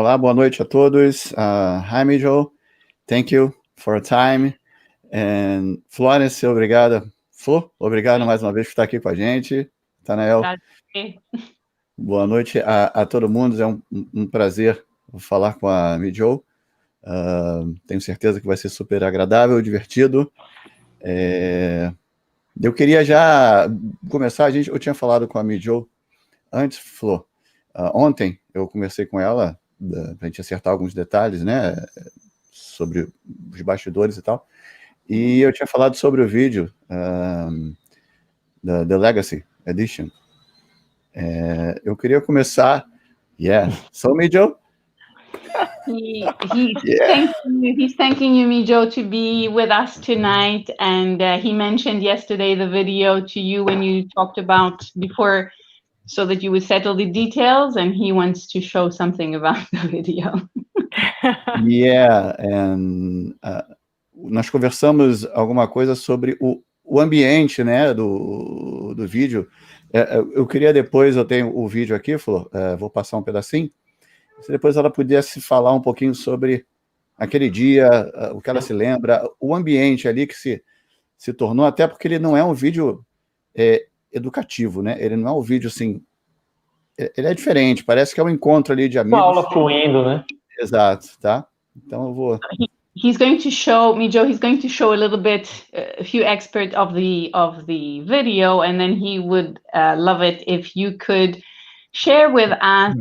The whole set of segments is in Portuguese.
Olá, boa noite a todos. Hi, Mejo. Thank you for your time. And Florence, obrigada. Flor, obrigado mais uma vez por estar aqui com a gente. Tanael, boa noite a todo mundo. É um prazer falar com a Mejo. Tenho certeza que vai ser super agradável, divertido. Eu queria já começar. Eu tinha falado com a Mejo antes, Flor. Ontem eu conversei com ela para a gente acertar alguns detalhes, né, sobre os bastidores e tal. E eu tinha falado sobre o vídeo da The Legacy Edition. Eu queria começar. So, Mejo? He's thanking you, Mejo, to be with us tonight. And he mentioned yesterday the video to you when you talked about before, so that you would settle the details, and he wants to show something about the video. Nós conversamos alguma coisa sobre o ambiente, né, do vídeo. Eu queria depois, eu tenho o vídeo aqui, Flor, vou passar um pedacinho, se depois ela pudesse falar um pouquinho sobre aquele dia, o que ela se lembra, o ambiente ali que se tornou, até porque ele não é um vídeo educativo, né? Ele não é um vídeo assim, ele é diferente, parece que é um encontro ali de amigos. Uma aula fluindo, né? Exato, tá? Então eu vou... He's going to show, Mejo, he's going to show a little bit, a few excerpts of the video, and then he would love it if you could share with us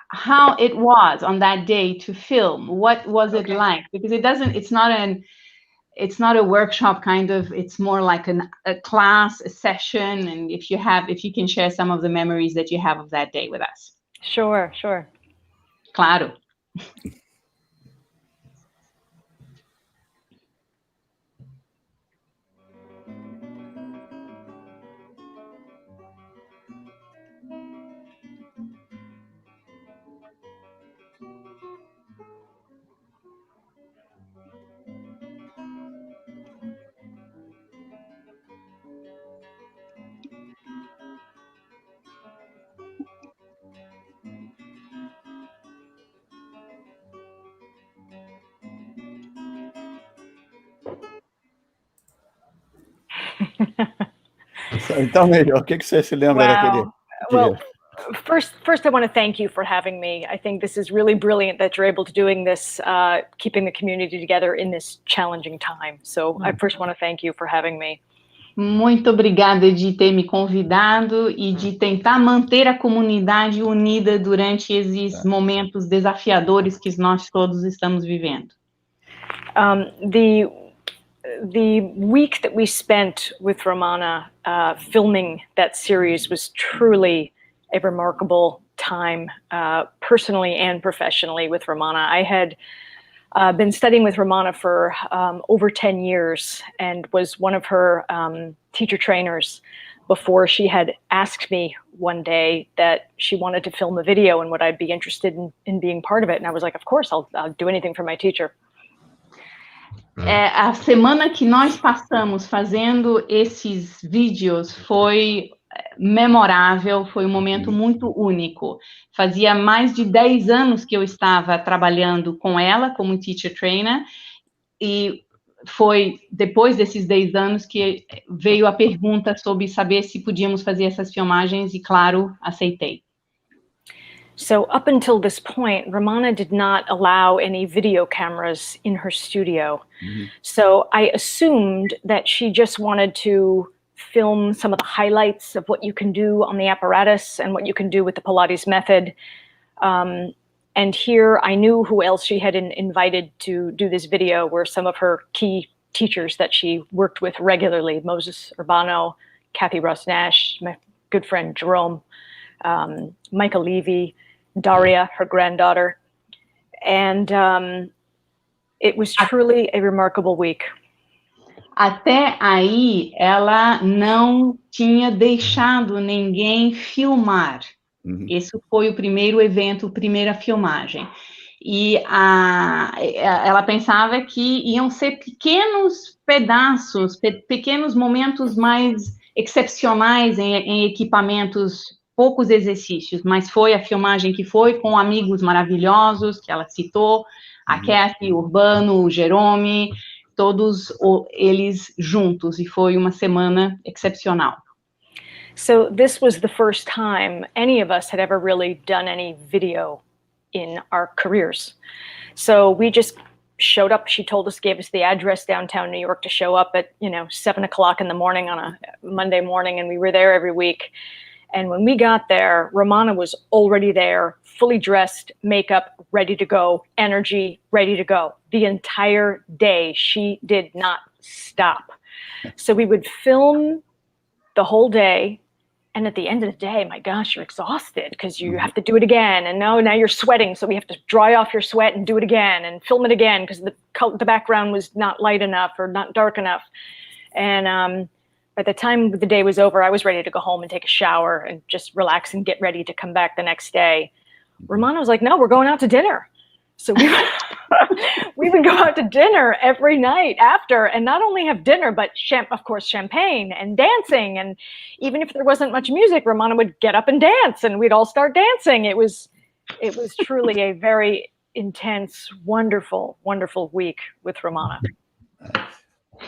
how it was on that day to film. What was it like? Because it's not a workshop kind of, it's more like a class, a session. And if you can share some of the memories that you have of that day with us. Sure. Claro. Então, melhor, o que você se lembra daquele dia? Well, first I want to thank you for having me. I think this is really brilliant that you're able to doing this, keeping the community together in this challenging time. So I first want to thank you for having me. Muito obrigada de ter me convidado e de tentar manter a comunidade unida durante esses momentos desafiadores que nós todos estamos vivendo. The week that we spent with Romana filming that series was truly a remarkable time, personally and professionally with Romana. I had been studying with Romana for over 10 years and was one of her teacher trainers before she had asked me one day that she wanted to film a video and would I be interested in being part of it. And I was like, of course, I'll do anything for my teacher. A semana que nós passamos fazendo esses vídeos foi memorável, foi um momento muito único. Fazia mais de 10 anos que eu estava trabalhando com ela como teacher trainer, e foi depois desses 10 anos que veio a pergunta sobre saber se podíamos fazer essas filmagens, e claro, aceitei. So up until this point, Romana did not allow any video cameras in her studio. So I assumed that she just wanted to film some of the highlights of what you can do on the apparatus and what you can do with the Pilates method. And here I knew who else she had invited to do this video were some of her key teachers that she worked with regularly, Moses Urbano, Kathy Ross-Nash, my good friend Jerome, Micah Levy, Daria, her granddaughter. And it was truly a remarkable week. Até aí, ela não tinha deixado ninguém filmar. Esse foi o primeiro evento, a primeira filmagem. E ela pensava que iam ser pequenos pedaços, pequenos momentos mais excepcionais em equipamentos poucos exercícios, mas foi a filmagem que foi com amigos maravilhosos, que ela citou, a Kathy, o Urbano, o Jerome, todos eles juntos, e foi uma semana excepcional. So this was the first time any of us had ever really done any video in our careers. So we just showed up. She told us, gave us the address downtown New York to show up at, 7 o'clock in the morning on a Monday morning, and we were there every week. And when we got there, Romana was already there, fully dressed, makeup, ready to go, energy, ready to go. The entire day, she did not stop. So we would film the whole day. And at the end of the day, my gosh, you're exhausted because you have to do it again. And now you're sweating, so we have to dry off your sweat and do it again and film it again because the background was not light enough or not dark enough. And by the time the day was over, I was ready to go home and take a shower and just relax and get ready to come back the next day. Romana was like, no, we're going out to dinner. So we would go out to dinner every night after, and not only have dinner, but of course, champagne and dancing. And even if there wasn't much music, Romana would get up and dance, and we'd all start dancing. It was truly a very intense, wonderful, wonderful week with Romana.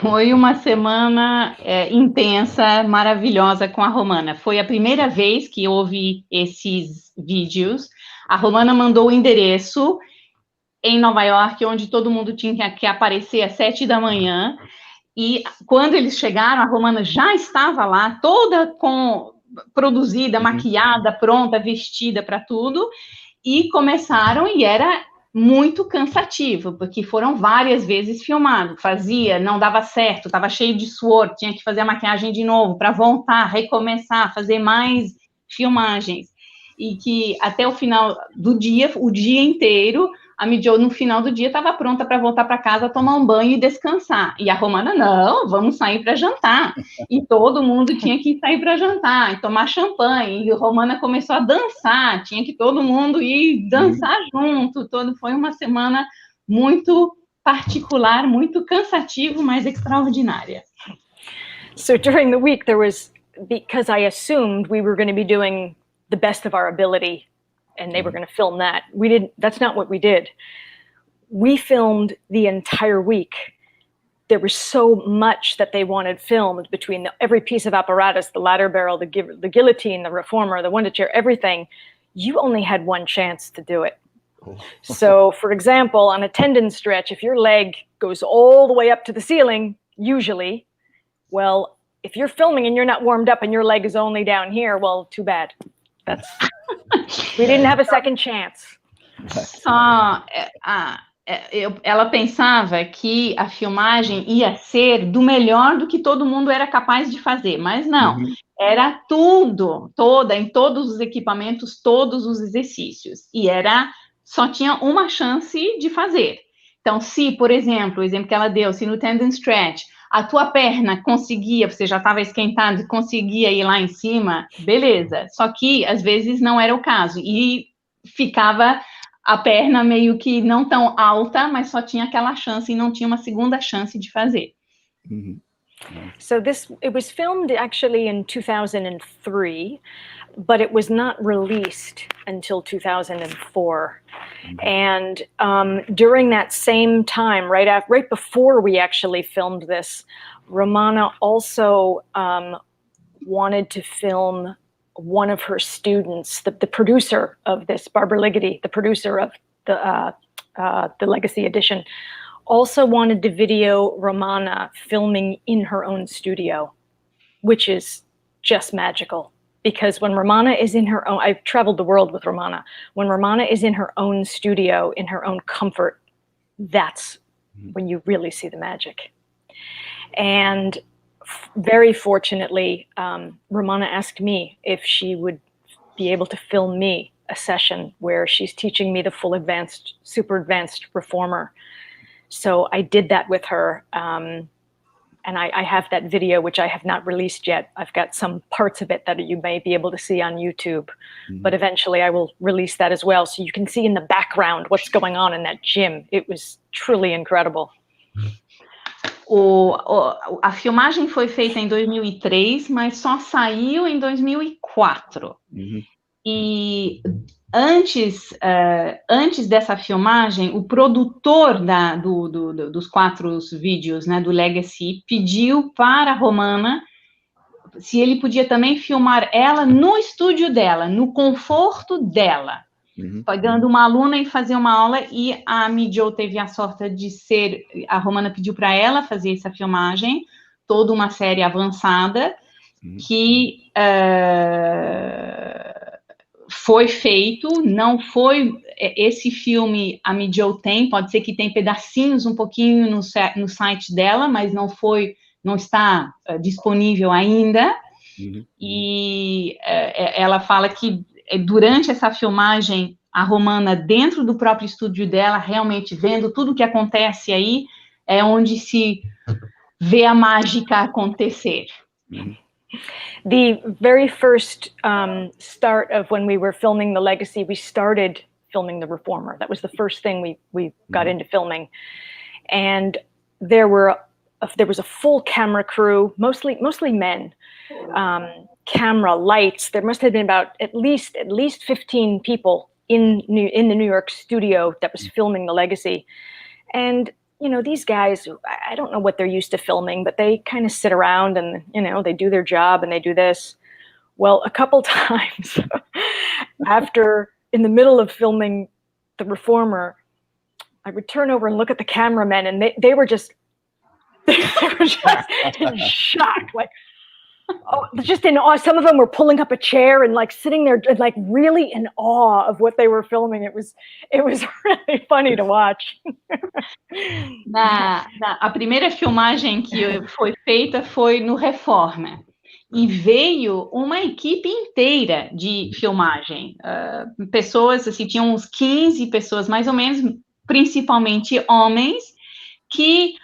Foi uma semana intensa, maravilhosa com a Romana. Foi a primeira vez que houve esses vídeos. A Romana mandou o endereço em Nova York, onde todo mundo tinha que aparecer às 7 da manhã, e quando eles chegaram, a Romana já estava lá, toda produzida, maquiada, pronta, vestida para tudo, e começaram, e era muito cansativo, porque foram várias vezes filmado, não dava certo, estava cheio de suor, tinha que fazer a maquiagem de novo, para voltar, recomeçar, fazer mais filmagens, e que até o final do dia, o dia inteiro, a Mejo, no final do dia, estava pronta para voltar para casa, tomar um banho e descansar. E a Romana, não, vamos sair para jantar. E todo mundo tinha que sair para jantar, e tomar champanhe. E a Romana começou a dançar, tinha que todo mundo ir dançar junto. Foi uma semana muito particular, muito cansativo, mas extraordinária. So during the week, because I assumed we were going to be doing the best of our ability, and they were going to film that. That's not what we did. We filmed the entire week. There was so much that they wanted filmed between every piece of apparatus, the ladder barrel, the guillotine, the reformer, the Wonder chair, everything. You only had one chance to do it. So, for example, on a tendon stretch, if your leg goes all the way up to the ceiling, usually, well, if you're filming and you're not warmed up and your leg is only down here, well, too bad. We didn't have a second chance. Ela pensava que a filmagem ia ser do melhor do que todo mundo era capaz de fazer, mas não. Era em todos os equipamentos, todos os exercícios. E só tinha uma chance de fazer. Então, se, por exemplo, o exemplo que ela deu, se no tendon stretch, a tua perna conseguia, você já estava esquentado e conseguia ir lá em cima, beleza. Só que, às vezes, não era o caso. E ficava a perna meio que não tão alta, mas só tinha aquela chance e não tinha uma segunda chance de fazer. So it was filmed actually in 2003, but it was not released until 2004. And during that same time, right before we actually filmed this, Romana also wanted to film one of her students, the producer of this, Barbara Ligeti, the producer of the Legacy Edition, also wanted to video Romana filming in her own studio, which is just magical. Because when Romana is in her own, I've traveled the world with Romana. When Romana is in her own studio, in her own comfort, that's when you really see the magic. And very fortunately, Romana asked me if she would be able to film me a session where she's teaching me the full advanced, super advanced reformer. So I did that with her. And I have that video, which I have not released yet. I've got some parts of it that you may be able to see on YouTube. But eventually I will release that as well. So you can see in the background what's going on in that gym. It was truly incredible. A filmagem foi feita em 2003, mas só saiu em 2004. E antes dessa filmagem, o produtor dos 4 vídeos, né, do Legacy, pediu para a Romana se ele podia também filmar ela no estúdio dela, no conforto dela, pegando uma aluna e fazer uma aula, e a Mejo teve a sorte de ser, a Romana pediu para ela fazer essa filmagem, toda uma série avançada, que foi feito, não foi, esse filme a Mejo tem, pode ser que tem pedacinhos um pouquinho no site dela, mas não está disponível ainda, e ela fala que durante essa filmagem, a Romana, dentro do próprio estúdio dela, realmente vendo tudo o que acontece aí, é onde se vê a mágica acontecer. The very first start of when we were filming The Legacy, we started filming The Reformer. That was the first thing we got into filming. And there was a full camera crew, mostly men. Camera, lights. There must have been about at least 15 people in the New York studio that was filming The Legacy. And you know, these guys, I don't know what they're used to filming, but they kind of sit around and, you know, they do their job and they do this. Well, a couple times in the middle of filming The Reformer, I would turn over and look at the cameramen, and they were just in shock, like, just in awe. Some of them were pulling up a chair and like sitting there, like really in awe of what they were filming. It was really funny to watch. A primeira filmagem que foi feita foi no Reforma. E veio uma equipe inteira de filmagem. Pessoas, assim, tinham uns 15 pessoas, mais ou menos, principalmente homens, que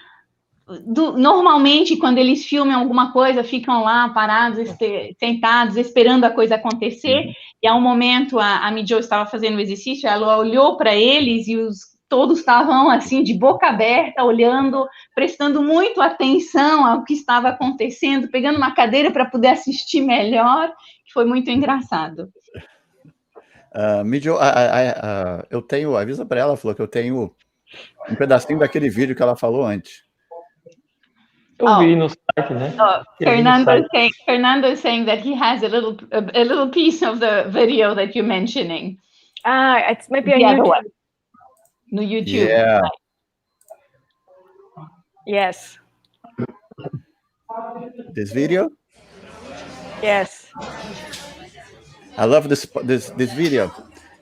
normalmente, quando eles filmam alguma coisa, ficam lá parados, sentados, esperando a coisa acontecer, e a um momento a Mejo estava fazendo o exercício, ela olhou para eles e todos estavam assim, de boca aberta, olhando, prestando muito atenção ao que estava acontecendo, pegando uma cadeira para poder assistir melhor, que foi muito engraçado. Mejo, eu tenho, avisa para ela, falou que eu tenho um pedacinho daquele vídeo que ela falou antes. Eu vi no site, né? Fernando is saying that he has a little piece of the video that you're mentioning. It's maybe on YouTube. No YouTube. Yeah. Right. Yes. This video? Yes. I love this video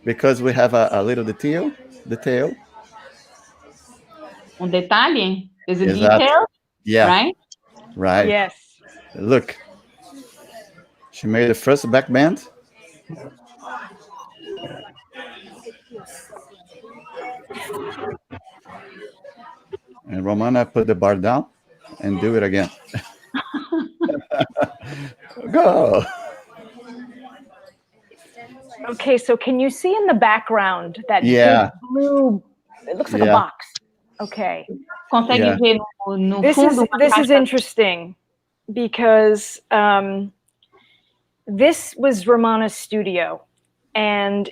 because we have a little detail. Um detalhe? There's a Exato. detail? Yeah. Right. Yes. Look. She made the first back bend. And Romana put the bar down and do it again. Go. Okay, so can you see in the background that Yeah. big blue? It looks like a box. Okay. Consegue ver no This fundo? is interesting because this was Romana's studio, and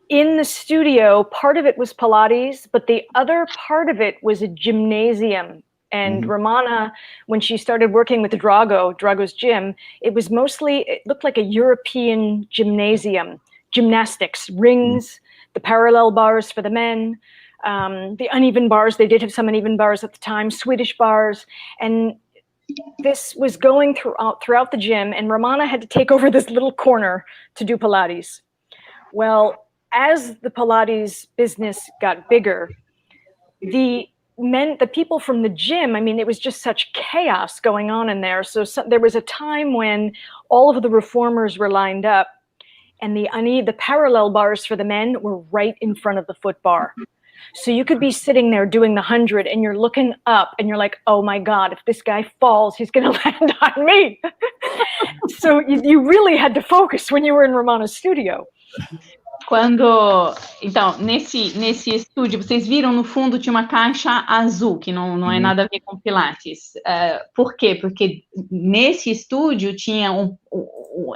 in the studio, part of it was Pilates, but the other part of it was a gymnasium. And Romana, when she started working with Drago's gym, it looked like a European gymnasium, gymnastics, rings, the parallel bars for the men, the uneven bars. They did have some uneven bars at the time, Swedish bars. And this was going throughout the gym, and Romana had to take over this little corner to do Pilates. Well, as the Pilates business got bigger, the people from the gym, I mean, it was just such chaos going on in there. So there was a time when all of the reformers were lined up, and the parallel bars for the men were right in front of the foot bar. So you could be sitting there doing the 100 and you're looking up and you're like, oh my God, if this guy falls, he's going to land on me. So you really had to focus when you were in Romana's studio. Então, nesse estúdio, vocês viram no fundo tinha uma caixa azul, que não é nada a ver com Pilates. Por quê? Porque nesse estúdio tinha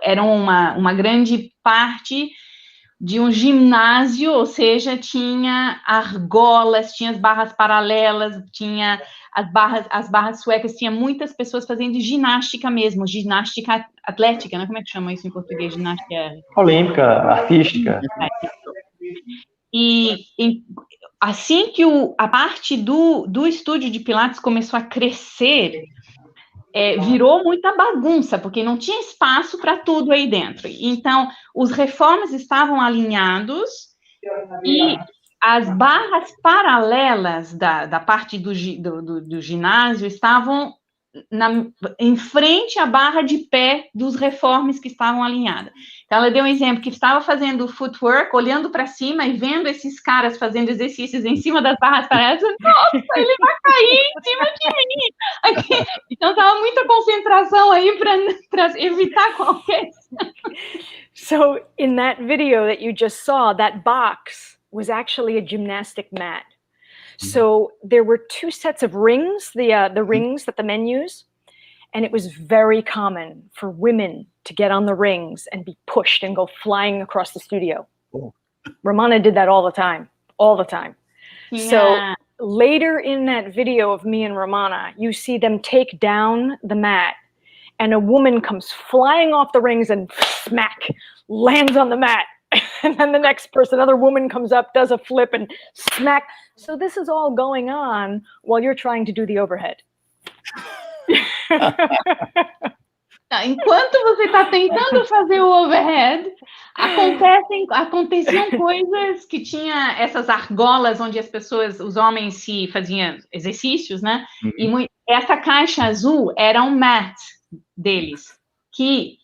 era uma grande parte de um ginásio, ou seja, tinha argolas, tinha as barras paralelas, tinha as barras suecas, tinha muitas pessoas fazendo ginástica mesmo, ginástica atlética, né? Como é que chama isso em português? Ginástica Olímpica, artística. E assim que a parte do estúdio de Pilates começou a crescer, virou muita bagunça, porque não tinha espaço para tudo aí dentro. Então, os reformas estavam alinhados e as barras paralelas da parte do ginásio estavam em frente à barra de pé dos reformes que estavam alinhadas. Então, ela deu um exemplo que estava fazendo footwork, olhando para cima e vendo esses caras fazendo exercícios em cima das barras paralelas. Nossa, ele vai cair em cima de mim! Aqui. Então, estava muita concentração aí para evitar qualquer... So, in that video that you just saw, that box was actually a gymnastic mat. So there were 2 sets of rings, the rings that the men use, and it was very common for women to get on the rings and be pushed and go flying across the studio. Oh. Romana did that all the time. Yeah. So later in that video of me and Romana, you see them take down the mat, and a woman comes flying off the rings and smack, lands on the mat. And then the next person, another woman comes up, does a flip and smack. So this is all going on while you're trying to do the overhead. Enquanto você está tentando fazer o overhead, aconteciam coisas que tinha essas argolas onde as pessoas, os homens se faziam exercícios, né? E essa caixa azul era um mat deles. Que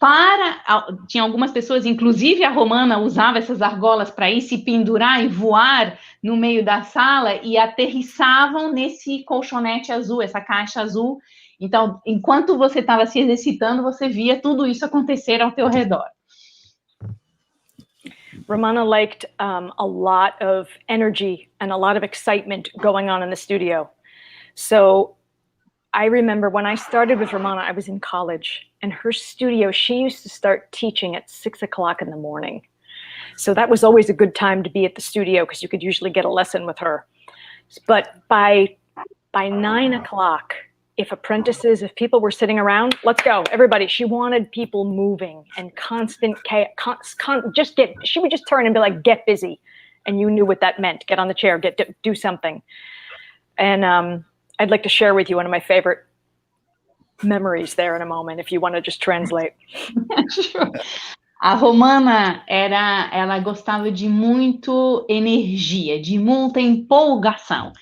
tinha algumas pessoas, inclusive a Romana usava essas argolas para ir se pendurar e voar no meio da sala e aterrissavam nesse colchonete azul, essa caixa azul. Então, enquanto você estava se exercitando, você via tudo isso acontecer ao teu redor. Romana liked a lot of energy and a lot of excitement going on in the studio. So I remember when I started with Romana, I was in college, and her studio, she used to start teaching at 6 o'clock in the morning. So that was always a good time to be at the studio because you could usually get a lesson with her. But by 9 o'clock, if people were sitting around, let's go, everybody. She wanted people moving and constant, she would just turn and be like, get busy. And you knew what that meant. Get on the chair, do something. And I'd like to share with you one of my favorite memories there in a moment, if you want to just translate. Sure. A Romana ela gostava de muito energia, de muita empolgação.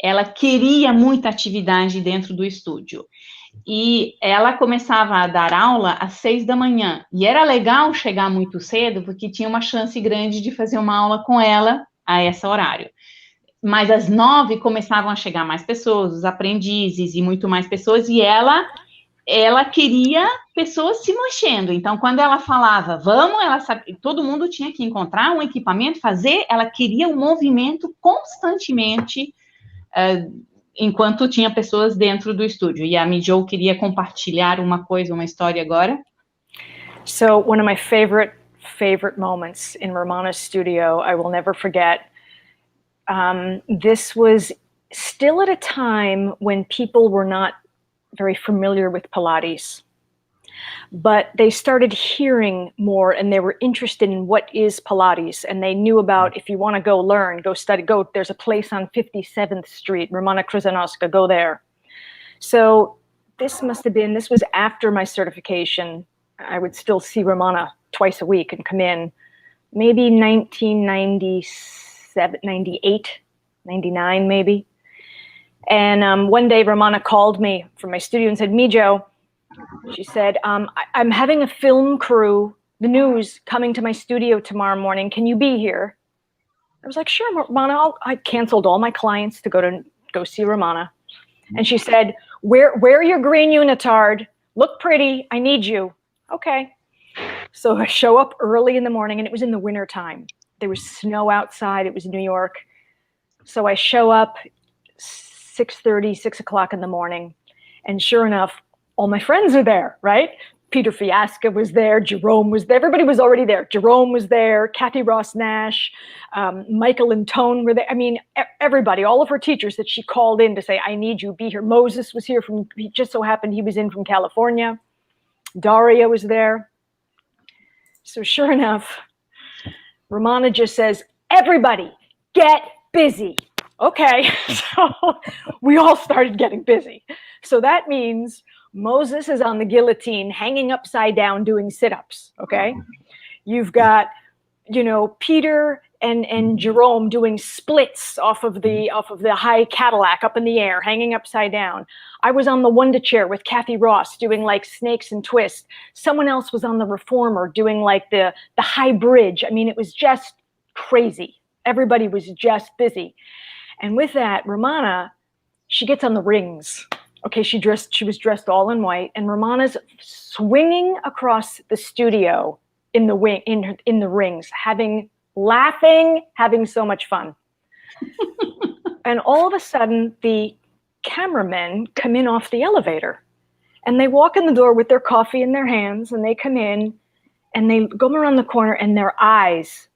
Ela queria muita atividade dentro do estúdio. E ela começava a dar aula às 6 da manhã. E era legal chegar muito cedo, porque tinha uma chance grande de fazer uma aula com ela a esse horário. Mas às 9 começavam a chegar mais pessoas, os aprendizes e muito mais pessoas, e ela queria pessoas se mexendo. Então, quando ela falava, vamos, ela sabia, todo mundo tinha que encontrar um equipamento, fazer, ela queria um movimento constantemente, enquanto tinha pessoas dentro do estúdio. E a Mejo queria compartilhar uma história agora. So, one of my favorite moments in Romana's studio, I will never forget. This was still at a time when people were not very familiar with Pilates, but they started hearing more and they were interested in what is Pilates, and they knew about, if you want to go learn, go study, there's a place on 57th Street, Romana Kryzanowska, go there. So this was after my certification. I would still see Romana twice a week and come in, maybe 1997, 98, 99 maybe. And one day Romana called me from my studio and said, Mejo, she said, I'm having a film crew, the news, coming to my studio tomorrow morning. Can you be here? I was like, sure, Romana. I canceled all my clients to go see Romana. And she said, wear your green unitard, look pretty, I need you. Okay. So I show up early in the morning, and it was in the winter time. There was snow outside. It was New York. So I show up 6:30, 6 o'clock in the morning. And sure enough, all my friends are there, right? Peter Fiasca was there. Jerome was there. Everybody was already there. Jerome was there. Kathy Ross Nash, Michael and Tone were there. I mean, everybody, all of her teachers that she called in to say, I need you, be here. Moses was here he just so happened he was in from California. Daria was there. So sure enough, Romana just says, everybody get busy. Okay, so we all started getting busy. So that means Moses is on the guillotine, hanging upside down, doing sit-ups, okay? You've got, Peter and Jerome doing splits off of the high Cadillac up in the air, hanging upside down. I was on the Wonder Chair with Kathy Ross doing like snakes and twists. Someone else was on the Reformer doing like the high bridge. I mean, it was just crazy. Everybody was just busy. And with that, Romana, she gets on the rings. Okay, she was dressed all in white, and Romana's swinging across the studio in the rings, laughing, having so much fun. And all of a sudden, the cameramen come in off the elevator, and they walk in the door with their coffee in their hands, and they come in, and they go around the corner, and their eyes,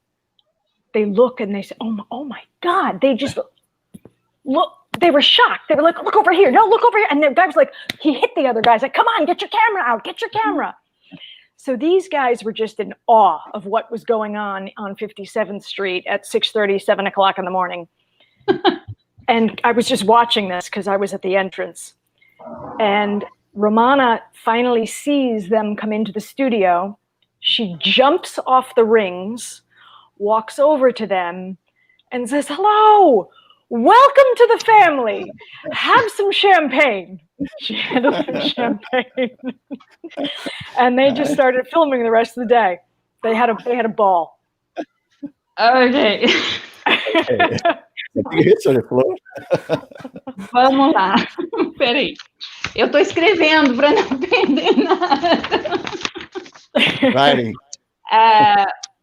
they look, and they say, oh my God, they just look. They were shocked. They were like, look over here. No, look over here. And the guy was like, he hit the other guys like, come on, get your camera out. Get your camera. So these guys were just in awe of what was going on 57th Street at 6:30, 7 o'clock in the morning. And I was just watching this because I was at the entrance. And Romana finally sees them come into the studio. She jumps off the rings, walks over to them, and says, hello. Welcome to the family. Have some champagne. She handed them champagne. And they just started filming the rest of the day. They had a ball. Ok. Vamos lá. Peraí. Eu estou escrevendo para não perder nada. Writing.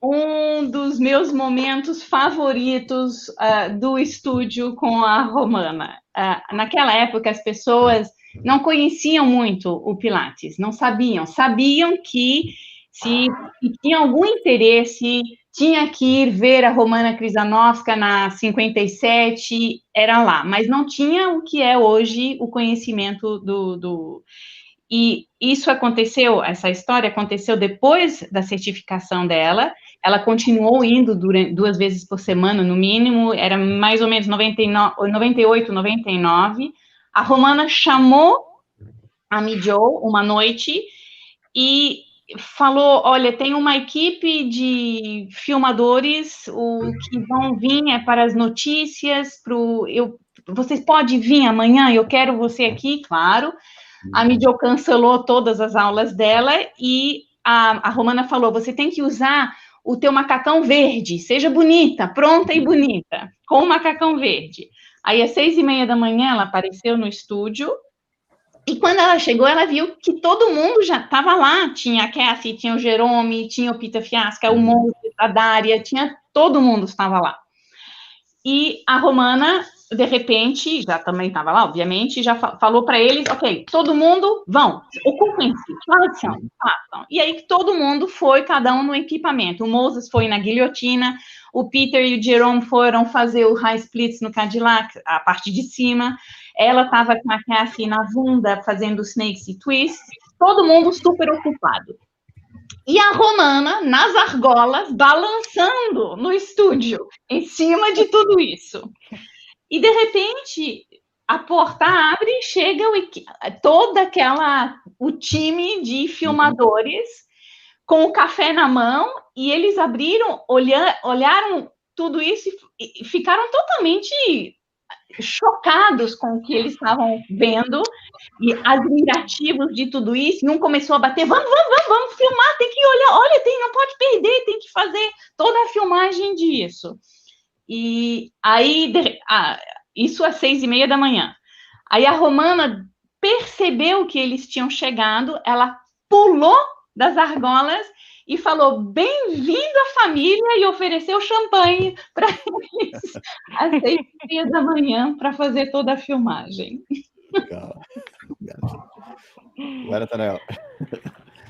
Um dos meus momentos favoritos do estúdio com a Romana. Naquela época, as pessoas não conheciam muito o Pilates, não sabiam. Sabiam que se tinha algum interesse, tinha que ir ver a Romana Kryzanowska na 57, era lá. Mas não tinha o que é hoje o conhecimento do... E isso aconteceu, essa história aconteceu depois da certificação dela. Ela continuou indo 2 vezes por semana, no mínimo, era mais ou menos 98, 99. A Romana chamou a Mejo uma noite e falou, olha, tem uma equipe de filmadores, o que vão vir é para as notícias, vocês podem vir amanhã, eu quero você aqui, claro. A Mejo cancelou todas as aulas dela e a Romana falou, você tem que usar o teu macacão verde, seja bonita, pronta e bonita, com o macacão verde. Aí, às 6:30 da manhã, ela apareceu no estúdio, e quando ela chegou, ela viu que todo mundo já estava lá, tinha a Kathy, tinha o Jerome, tinha o Peter Fiasca, o Moses, a Daria, todo mundo estava lá. E a Romana, de repente, já também estava lá, obviamente, já falou para eles, ok, todo mundo, vão, ocupem-se, façam. E aí todo mundo foi, cada um no equipamento. O Moses foi na guilhotina, o Peter e o Jerome foram fazer o high splits no Cadillac, a parte de cima, ela estava com a Kathy na bunda, fazendo snakes e twists, todo mundo super ocupado. E a Romana, nas argolas, balançando no estúdio, em cima de tudo isso. E, de repente, a porta abre e chega o time de filmadores com o café na mão, e eles abriram, olharam tudo isso e ficaram totalmente chocados com o que eles estavam vendo e admirativos de tudo isso, e um começou a bater, vamos filmar, tem que olhar, olha, não pode perder, tem que fazer toda a filmagem disso. E aí, isso às 6:30 da manhã. Aí a Romana percebeu que eles tinham chegado, ela pulou das argolas e falou bem-vindo à família e ofereceu champanhe para eles às 6h30 da manhã para fazer toda a filmagem. Legal. Vai, Nathanael.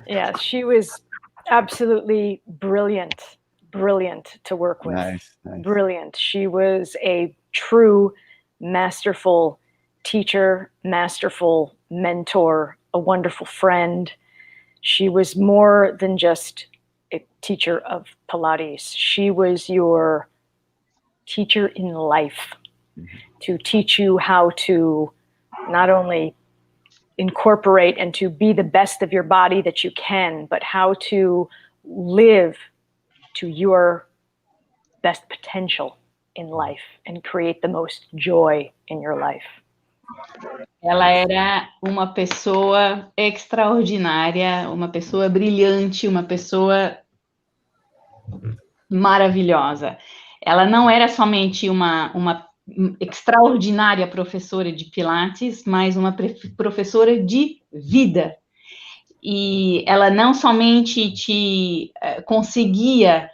Yeah, she was absolutely brilliant to work with. Nice. Brilliant. She was a true masterful teacher, masterful mentor, a wonderful friend. She was more than just a teacher of Pilates. She was your teacher in life, to teach you how to not only incorporate and to be the best of your body that you can, but how to live to your best potential in life and create the most joy in your life. Ela era uma pessoa extraordinária, uma pessoa brilhante, uma pessoa maravilhosa. Ela não era somente uma extraordinária professora de Pilates, mas uma professora de vida. E ela não somente te conseguia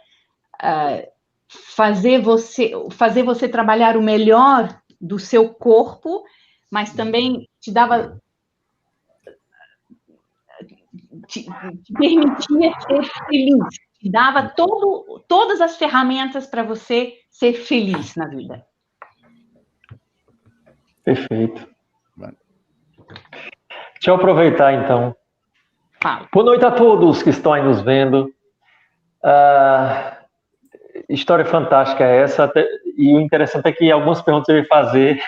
fazer você trabalhar o melhor do seu corpo, mas também te permitia ser feliz, te dava todas as ferramentas para você ser feliz na vida. Perfeito. Deixa eu aproveitar, então. Fala. Boa noite a todos que estão aí nos vendo. História fantástica essa, e o interessante é que algumas perguntas eu ia fazer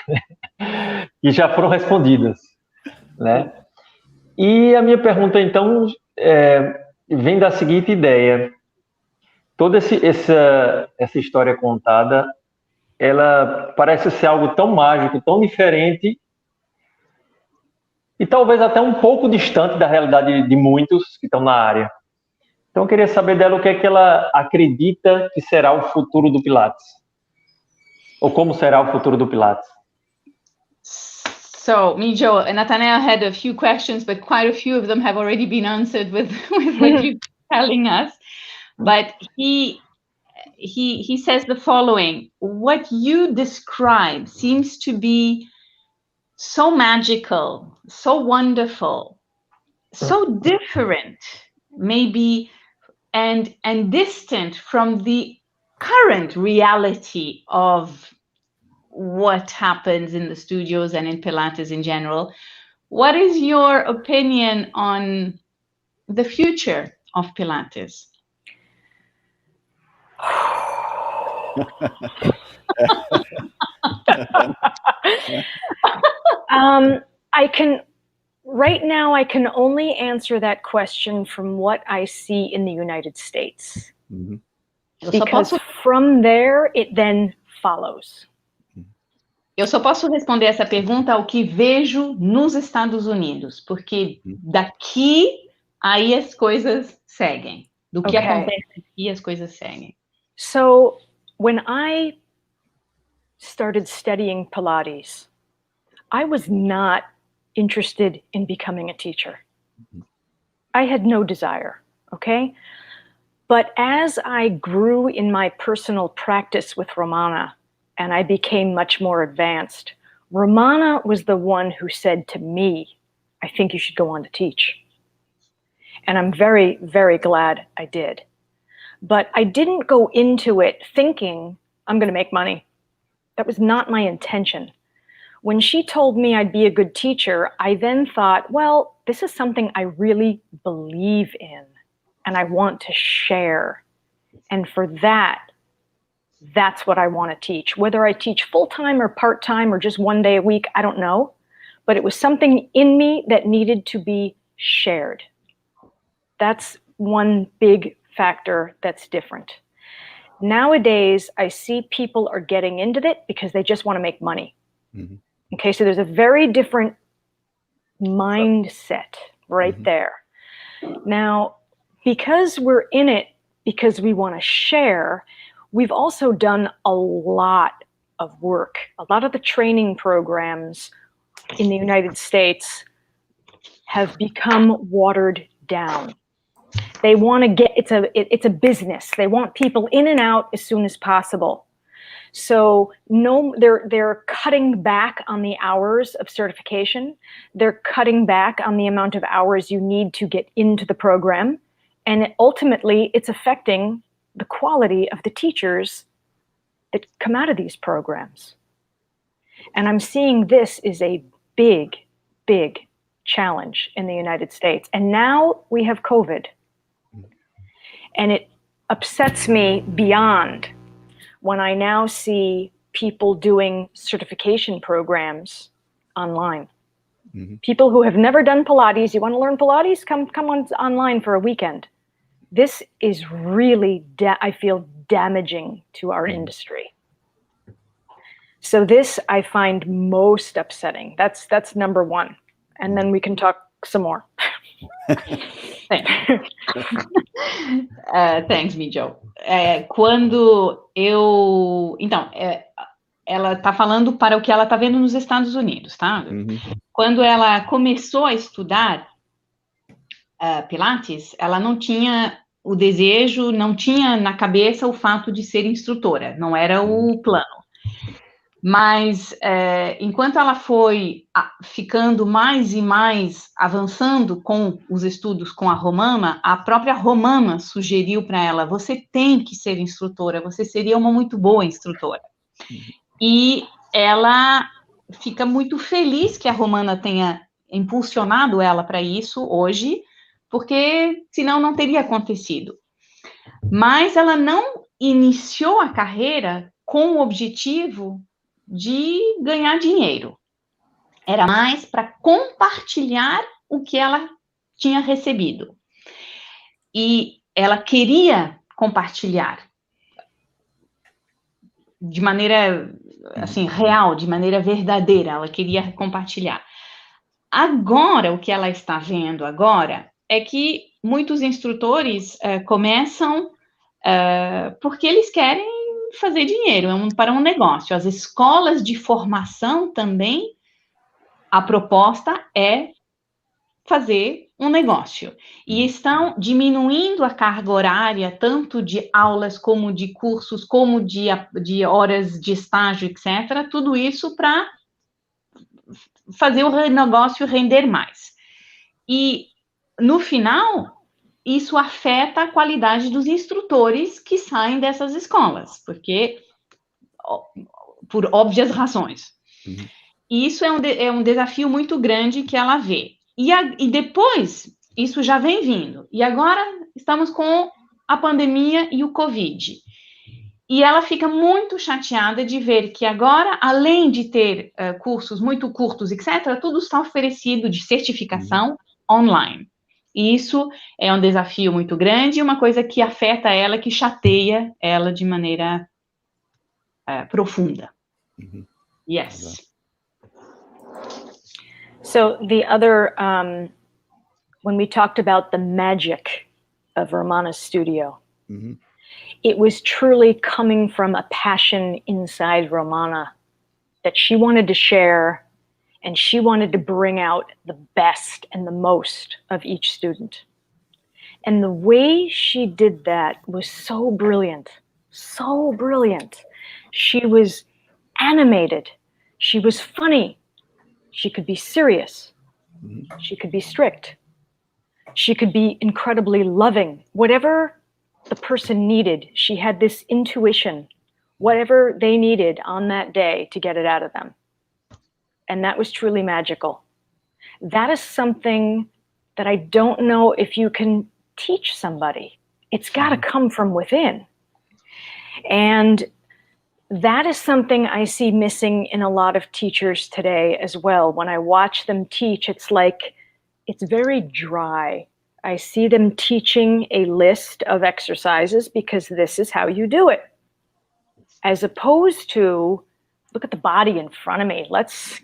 e já foram respondidas, né? E a minha pergunta, então, vem da seguinte ideia. Toda essa história contada, ela parece ser algo tão mágico, tão diferente, e talvez até um pouco distante da realidade de muitos que estão na área. Então, eu queria saber dela o que é que ela acredita que será o futuro do Pilates. Ou como será o futuro do Pilates. So, Mejo, Nathanael had a few questions, but quite a few of them have already been answered with what you're telling us. But he says the following: what you describe seems to be so magical, so wonderful, so different, maybe, and distant from the current reality of what happens in the studios and in Pilates in general. What is your opinion on the future of Pilates? Right now, I can only answer that question from what I see in the United States. Mm-hmm. Because from there, it then follows. Eu só posso responder essa pergunta ao que vejo nos Estados Unidos, porque daqui aí as coisas seguem. Do que acontece aqui, as coisas seguem. So, when I started studying Pilates, I was not interested in becoming a teacher. I had no desire, okay? But as I grew in my personal practice with Romana, and I became much more advanced, Romana was the one who said to me, I think you should go on to teach. And I'm very, very glad I did. But I didn't go into it thinking I'm going to make money. That was not my intention. When she told me I'd be a good teacher, I then thought, well, this is something I really believe in and I want to share. And for that, that's what I want to teach. Whether I teach full-time or part-time or just one day a week, I don't know. But it was something in me that needed to be shared. That's one big factor that's different. Nowadays, I see people are getting into it because they just want to make money. Mm-hmm. Okay, so there's a very different mindset right there. Now, because we're in it because we want to share, we've also done a lot of work. A lot of the training programs in the United States have become watered down. They want to get, it's a business. They want people in and out as soon as possible. So no, they're cutting back on the hours of certification. They're cutting back on the amount of hours you need to get into the program. And ultimately, it's affecting the quality of the teachers that come out of these programs. And I'm seeing this is a big, big challenge in the United States. And now we have COVID. And it upsets me beyond when I now see people doing certification programs online. Mm-hmm. People who have never done Pilates, you want to learn Pilates? Come on online for a weekend. This is really, I feel, damaging to our industry. So this I find most upsetting. That's number one. And then we can talk some more. Thanks, Mejo. Quando eu... Então, ela está falando para o que ela está vendo nos Estados Unidos, tá? Uhum. Quando ela começou a estudar Pilates, ela não tinha o desejo, não tinha na cabeça o fato de ser instrutora, não era o plano. Mas, enquanto ela foi ficando mais e mais avançando com os estudos com a Romana, a própria Romana sugeriu para ela, você tem que ser instrutora, você seria uma muito boa instrutora. E ela fica muito feliz que a Romana tenha impulsionado ela para isso hoje, porque senão não teria acontecido. Mas ela não iniciou a carreira com o objetivo de ganhar dinheiro. Era mais para compartilhar o que ela tinha recebido. E ela queria compartilhar de maneira, assim, real, de maneira verdadeira. Ela queria compartilhar. Agora, o que ela está vendo agora é que muitos instrutores começam porque eles querem fazer dinheiro, para um negócio. As escolas de formação também, a proposta é fazer um negócio. E estão diminuindo a carga horária, tanto de aulas, como de cursos, como de horas de estágio, etc. Tudo isso para fazer o negócio render mais. E, no final, isso afeta a qualidade dos instrutores que saem dessas escolas, porque, por óbvias razões. Uhum. E isso é um desafio muito grande que ela vê. E depois, isso já vem vindo. E agora, estamos com a pandemia e o Covid. E ela fica muito chateada de ver que agora, além de ter cursos muito curtos, etc., tudo está oferecido de certificação online. E isso é um desafio muito grande, uma coisa que afeta ela, que chateia ela de maneira profunda. Mm-hmm. Yes. So the other, when we talked about the magic of Romana's studio, mm-hmm. It was truly coming from a passion inside Romana that she wanted to share, and she wanted to bring out the best and the most of each student. And the way she did that was so brilliant, so brilliant. She was animated. She was funny. She could be serious. She could be strict. She could be incredibly loving. Whatever the person needed, she had this intuition, whatever they needed on that day to get it out of them. And that was truly magical. That is something that I don't know if you can teach somebody. It's got to come from within. And that is something I see missing in a lot of teachers today as well. When I watch them teach, it's like, it's very dry. I see them teaching a list of exercises because this is how you do it. As opposed to, look at the body in front of me. Let's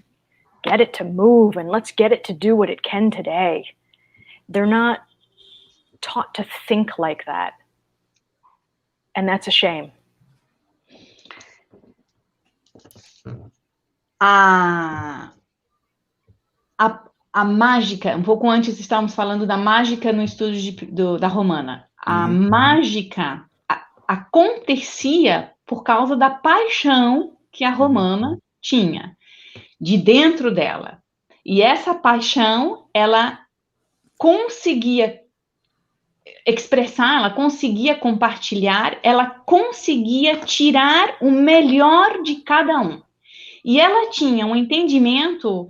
get it to move and let's get it to do what it can today. They're not taught to think like that. And that's a shame. A a mágica, um pouco antes estávamos falando da mágica no estudo da Romana. A mágica acontecia por causa da paixão que a Romana tinha, de dentro dela. E essa paixão, ela conseguia expressar, ela conseguia compartilhar, ela conseguia tirar o melhor de cada um. E ela tinha um entendimento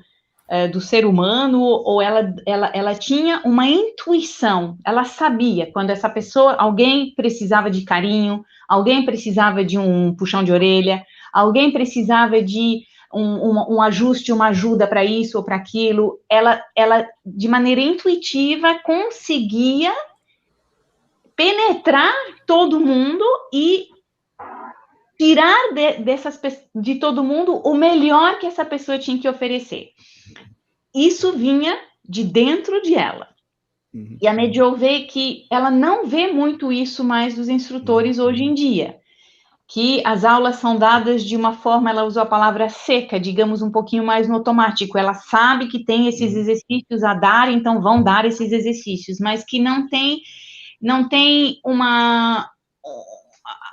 do ser humano, ou ela tinha uma intuição, ela sabia quando essa pessoa, alguém precisava de carinho, alguém precisava de um puxão de orelha, alguém precisava de um ajuste, uma ajuda para isso ou para aquilo, ela, de maneira intuitiva, conseguia penetrar todo mundo e tirar de todo mundo o melhor que essa pessoa tinha que oferecer. Isso vinha de dentro de ela. E a Mejo vê que ela não vê muito isso mais dos instrutores hoje em dia, que as aulas são dadas de uma forma, ela usou a palavra seca, digamos, um pouquinho mais no automático. Ela sabe que tem esses exercícios a dar, então vão dar esses exercícios, mas que não tem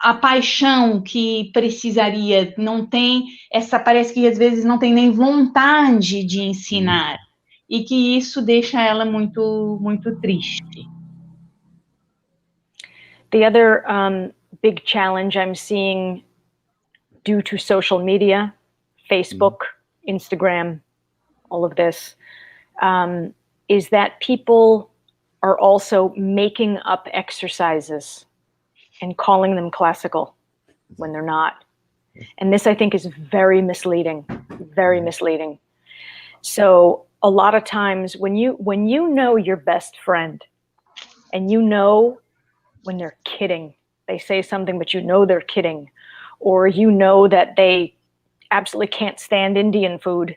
a paixão que precisaria, não tem parece que às vezes não tem nem vontade de ensinar, e que isso deixa ela muito, muito triste. The other big challenge I'm seeing due to social media, Facebook, Instagram, all of this, is that people are also making up exercises and calling them classical when they're not. And this, I think, is very misleading, very misleading. So a lot of times when you know your best friend and you know when they're kidding, they say something, but you know they're kidding, or you know that they absolutely can't stand Indian food,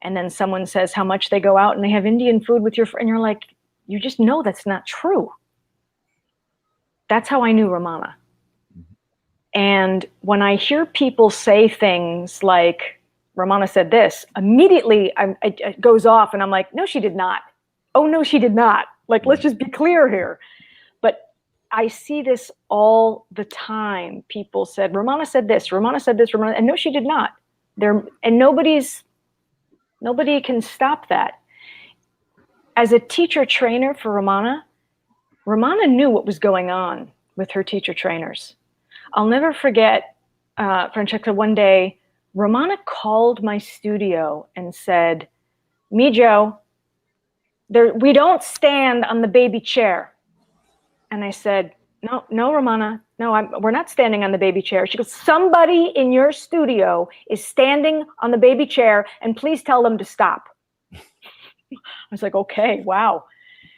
and then someone says how much they go out and they have Indian food with your friend, and you're like, you just know that's not true. That's how I knew Romana. And when I hear people say things like, Romana said this, immediately it goes off and I'm like, no, she did not. Oh, no, she did not. Like, let's just be clear here. But I see this all the time. People said, Romana said this, Romana said this, Romana, and no, she did not. And nobody can stop that. As a teacher trainer for Romana knew what was going on with her teacher trainers. I'll never forget, Francesca, one day, Romana called my studio and said, Mejo, we don't stand on the baby chair. And I said, no, Romana, no, we're not standing on the baby chair. She goes, somebody in your studio is standing on the baby chair, and please tell them to stop. I was like, okay, wow.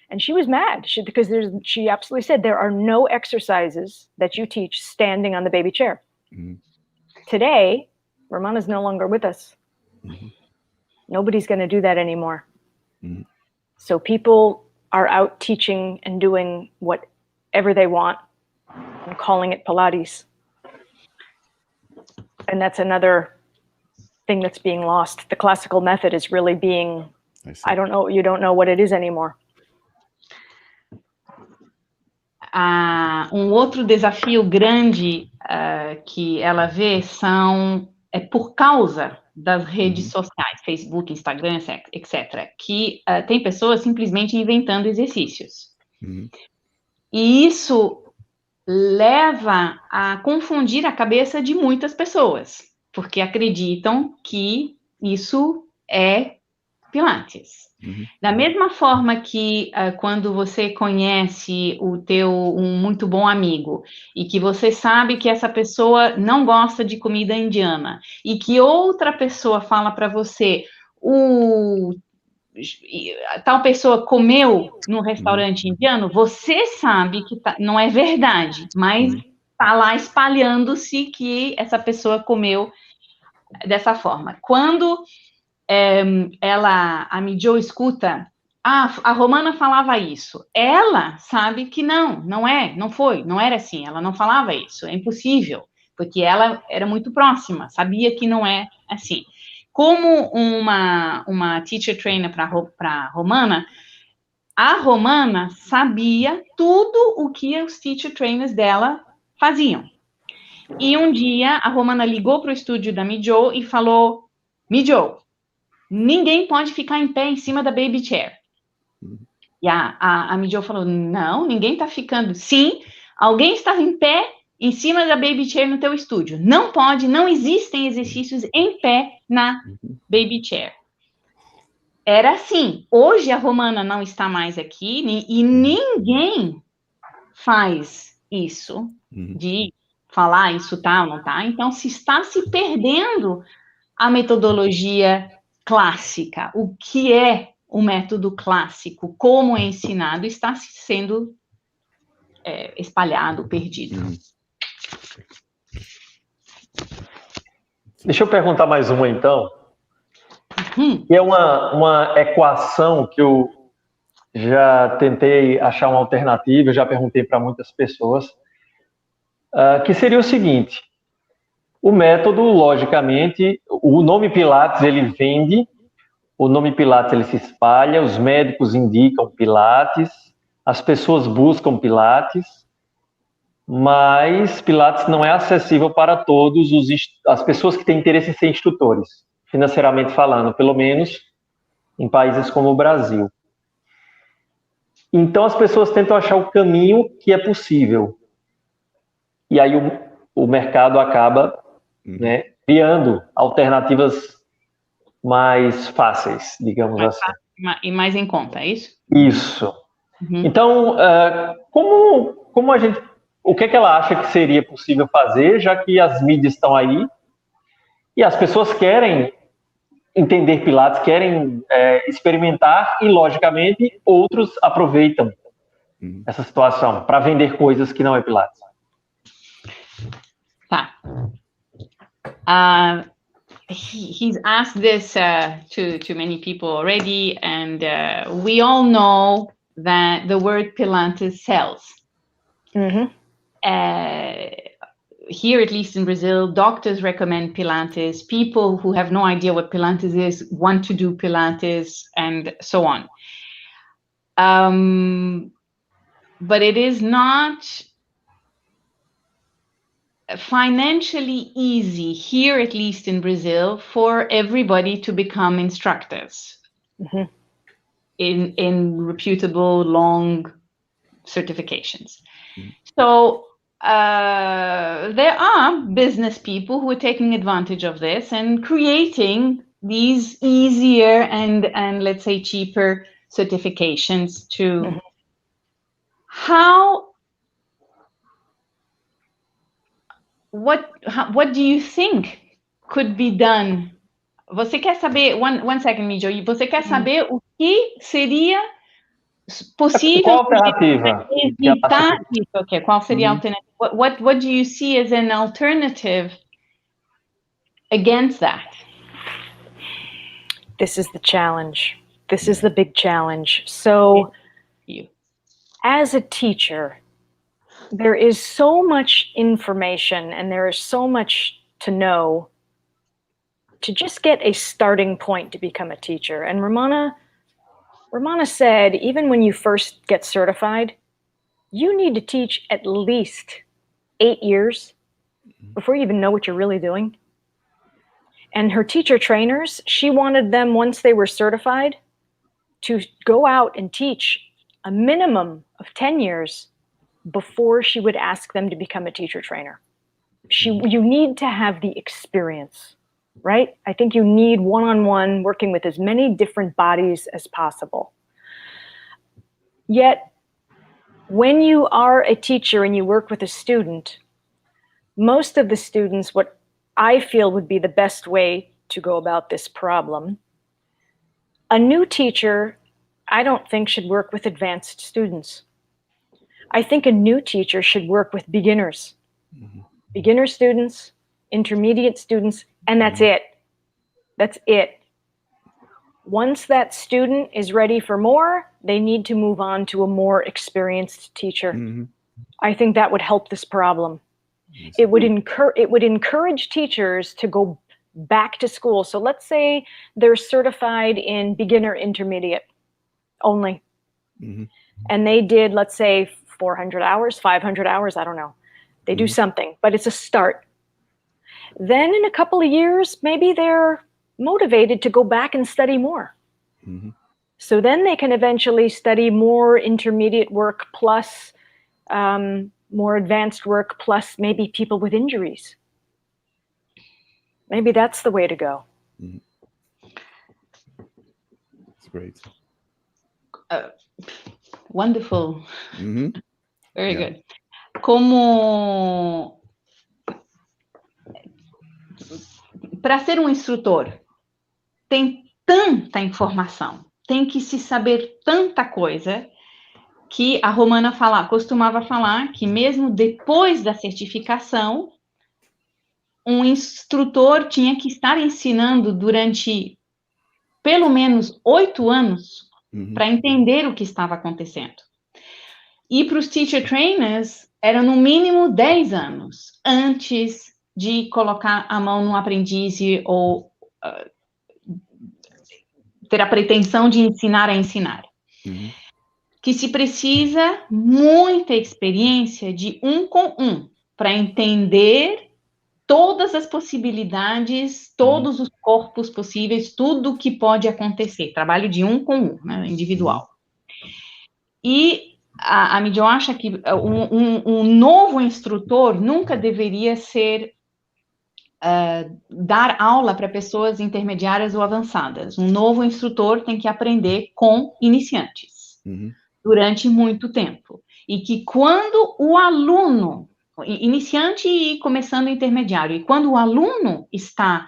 And she was mad because she absolutely said there are no exercises that you teach standing on the baby chair. Today, Romana's no longer with us. Nobody's going to do that anymore. So people are out teaching and doing whatever they want and calling it Pilates. And that's another thing that's being lost. The classical method is really being, you don't know what it is anymore. Um outro desafio grande que ela vê é por causa das redes sociais, Facebook, Instagram, etc., que tem pessoas simplesmente inventando exercícios. E isso leva a confundir a cabeça de muitas pessoas, porque acreditam que isso é Pilates. Da mesma forma que quando você conhece um muito bom amigo e que você sabe que essa pessoa não gosta de comida indiana e que outra pessoa fala para você, tal pessoa comeu num restaurante indiano, você sabe que não é verdade, mas está lá espalhando-se que essa pessoa comeu dessa forma. Quando a Mejo escuta, a Romana falava isso. Ela sabe que não era assim, ela não falava isso, é impossível, porque ela era muito próxima, sabia que não é assim. como uma teacher trainer para Romana, a Romana sabia tudo o que os teacher trainers dela faziam. E um dia a Romana ligou para o estúdio da Mejo e falou: Mejo, ninguém pode ficar em pé em cima da baby chair. E a Mejo falou: não, ninguém está ficando. Sim, alguém está em pé em cima da baby chair no teu estúdio. Não pode, não existem exercícios em pé na baby chair. Era assim. Hoje a Romana não está mais aqui e ninguém faz isso de falar isso tá ou não tá. Então, se está se perdendo a metodologia clássica, o que é o método clássico, como é ensinado, está sendo espalhado, perdido. Deixa eu perguntar mais uma, então. Que é uma equação que eu já tentei achar uma alternativa, eu já perguntei para muitas pessoas, que seria o seguinte: o método, logicamente, o nome Pilates ele vende, o nome Pilates ele se espalha, os médicos indicam Pilates, as pessoas buscam Pilates, mas Pilates não é acessível para todos as pessoas que têm interesse em ser instrutores, financeiramente falando, pelo menos em países como o Brasil. Então as pessoas tentam achar o caminho que é possível. E aí o mercado acaba criando alternativas mais fáceis, digamos assim. E mais em conta, é isso? Isso. Então, como a gente... O que é que ela acha que seria possível fazer, já que as mídias estão aí e as pessoas querem entender Pilates, querem experimentar e, logicamente, outros aproveitam essa situação para vender coisas que não é Pilates. Tá. He's asked this to many people already, and we all know that the word Pilates sells. Here, at least in Brazil, doctors recommend Pilates. People who have no idea what Pilates is want to do Pilates, and so on. But it is not financially easy here, at least in Brazil, for everybody to become instructors in reputable long certifications. So there are business people who are taking advantage of this and creating these easier and let's say cheaper certifications to what do you think could be done? Você quer saber, one second, Mejo, você quer saber o que seria possível? Qual alternativa? Evitar isso? Okay, qual seria a alternativa? What do you see as an alternative against that? This is the challenge. This is the big challenge. So, as a teacher, there is so much information and there is so much to know to just get a starting point to become a teacher. And Romana said, even when you first get certified, you need to teach at least 8 years before you even know what you're really doing. And her teacher trainers, she wanted them, once they were certified, to go out and teach a minimum of 10 years before she would ask them to become a teacher trainer. You need to have the experience, right? I think you need one-on-one working with as many different bodies as possible. Yet, when you are a teacher and you work with a student, most of the students, what I feel would be the best way to go about this problem, a new teacher, I don't think should work with advanced students. I think a new teacher should work with beginners, beginner students, intermediate students, and that's it. That's it. Once that student is ready for more, they need to move on to a more experienced teacher. I think that would help this problem. It would encourage teachers to go back to school. So let's say they're certified in beginner intermediate only. Mm-hmm. And they did, let's say, 400 hours, 500 hours, I don't know. They do something, but it's a start. Then in a couple of years, maybe they're motivated to go back and study more. Mm-hmm. So then they can eventually study more intermediate work plus more advanced work plus maybe people with injuries. Maybe that's the way to go. Mm-hmm. That's great. Wonderful. Mm-hmm. Very good. Como para ser um instrutor, tem tanta informação, tem que se saber tanta coisa, que a Romana costumava falar que mesmo depois da certificação, um instrutor tinha que estar ensinando durante pelo menos 8 anos para entender o que estava acontecendo. E para os teacher trainers, era no mínimo 10 anos antes de colocar a mão no aprendiz ou ter a pretensão de ensinar a ensinar. Uhum. Que se precisa muita experiência de 1 com 1 para entender todas as possibilidades, todos os corpos possíveis, tudo que pode acontecer. Trabalho de 1 com 1, né, individual. E a Mejo acha que um novo instrutor nunca deveria ser dar aula para pessoas intermediárias ou avançadas. Um novo instrutor tem que aprender com iniciantes durante muito tempo. E que quando o aluno, iniciante e começando intermediário, e quando o aluno está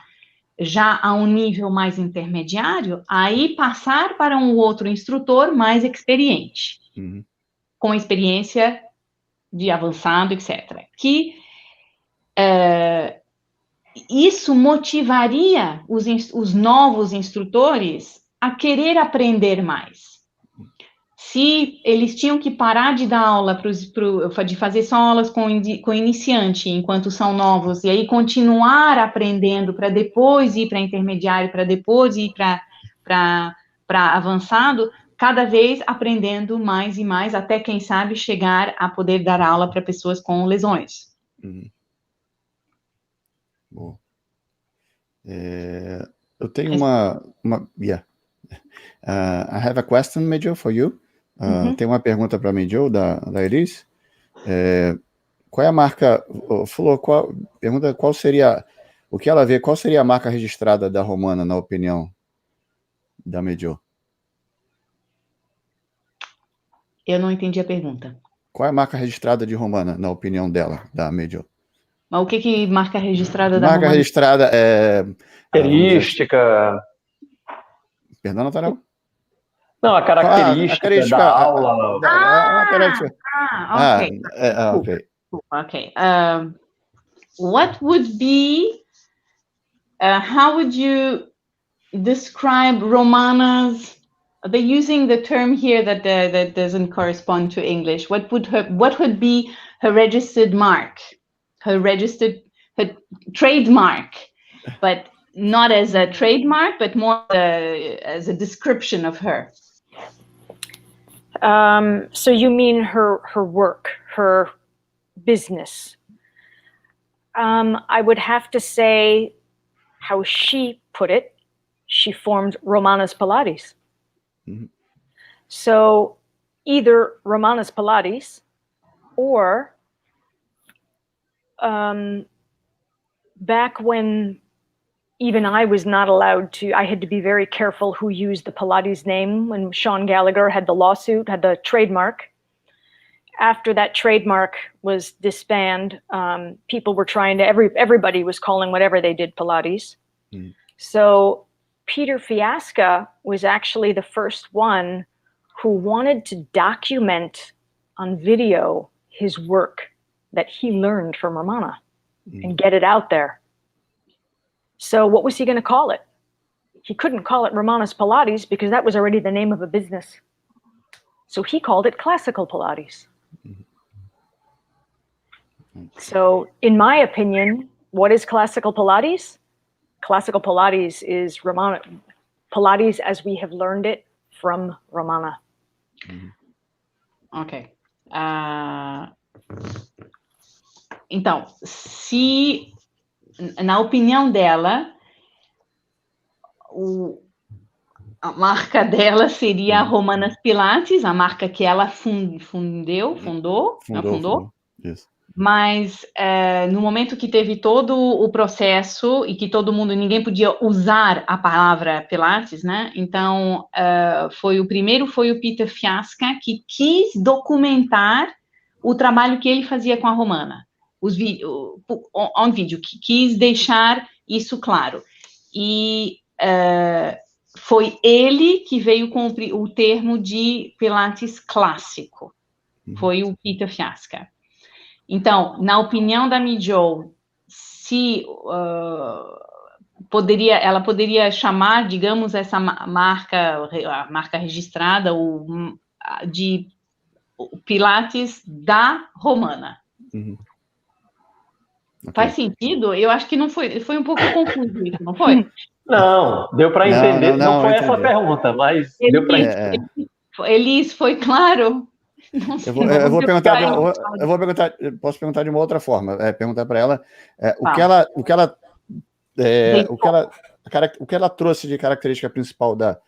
já a um nível mais intermediário, aí passar para um outro instrutor mais experiente, com experiência de avançado, etc. Que isso motivaria os novos instrutores a querer aprender mais. Se eles tinham que parar de dar aula, de fazer só aulas com iniciante, enquanto são novos, e aí continuar aprendendo para depois ir para intermediário, para depois ir para avançado, cada vez aprendendo mais e mais, até, quem sabe, chegar a poder dar aula para pessoas com lesões. Bom. Eu tenho uma yeah. I have a question, Mejo, for you. Tem uma pergunta para a Mejo, da Elis. Qual é a marca? Pergunta qual seria, o que ela vê, qual seria a marca registrada da Romana, na opinião da Mejo? Eu não entendi a pergunta. Qual é a marca registrada de Romana, na opinião dela, da Mejo? Mas o que marca registrada da Romana? Marca registrada é... Característica... Perdão, Nathaniel? Não, a característica da aula. Okay. What would be, how would you describe Romana's, they're using the term here that doesn't correspond to English. What would be her registered mark, her trademark, but not as a trademark, but more as a description of her? So you mean her work, her business? I would have to say how she put it. She formed Romana's Pilates. So either Romana's Pilates or back when even I was not allowed to, I had to be very careful who used the Pilates name when Sean Gallagher had the lawsuit, had the trademark. After that trademark was disbanded, people were trying to, everybody was calling whatever they did Pilates. So Peter Fiasca was actually the first one who wanted to document on video his work that he learned from Romana and get it out there. So what was he going to call it? He couldn't call it Romana's Pilates because that was already the name of a business. So he called it Classical Pilates. So in my opinion, what is Classical Pilates? classical Pilates is Romana. Pilates as we have learned it from Romana. Ok. Então, se, na opinião dela, a marca dela seria a Romana Pilates, a marca que ela fundou. Isso. Mas no momento que teve todo o processo e que ninguém podia usar a palavra Pilates, né? Então, o primeiro foi o Peter Fiasca, que quis documentar o trabalho que ele fazia com a Romana, on vídeo, que quis deixar isso claro. E foi ele que veio com o termo de Pilates clássico, foi o Peter Fiasca. Então, na opinião da Mejo, se ela poderia chamar, digamos, essa marca, a marca registrada, de Pilates da Romana. Okay. Faz sentido? Eu acho que não foi um pouco confuso isso, não foi? Não, deu para entender. Não foi essa a pergunta, mas deu para entender. Elis, foi claro? Eu vou perguntar, posso perguntar de uma outra forma, perguntar para ela o que ela trouxe de característica principal da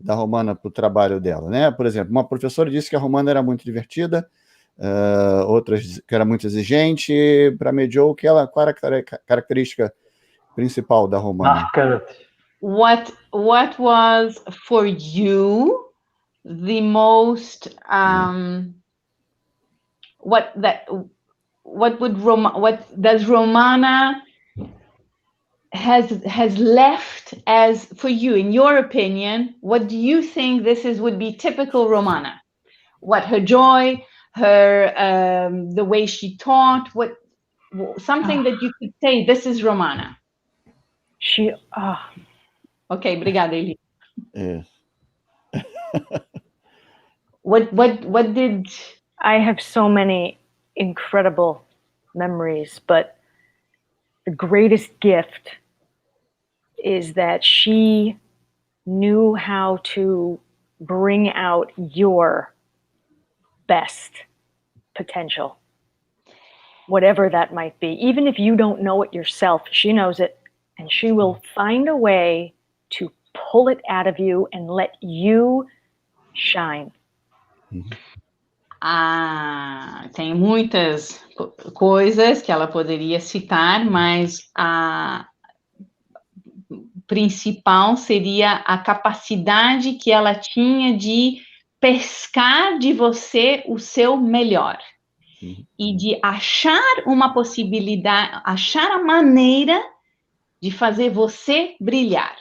Romana para o trabalho dela, né? Por exemplo, uma professora disse que a Romana era muito divertida, outras que era muito exigente. Para a Mejo, qual era a característica principal da Romana? Marcante. What was for you the most what does Romana has left as, for you, in your opinion, what do you think would be typical Romana? What her joy, her the way she taught, something that you could say, this is Romana. Ok, obrigada, Eli. What did... I have so many incredible memories, but the greatest gift is that she knew how to bring out your best potential, whatever that might be. Even if you don't know it yourself, she knows it, and she will find a way to pull it out of you and let you shine. Tem muitas coisas que ela poderia citar, mas a principal seria a capacidade que ela tinha de pescar de você o seu melhor e de achar uma possibilidade, achar a maneira de fazer você brilhar.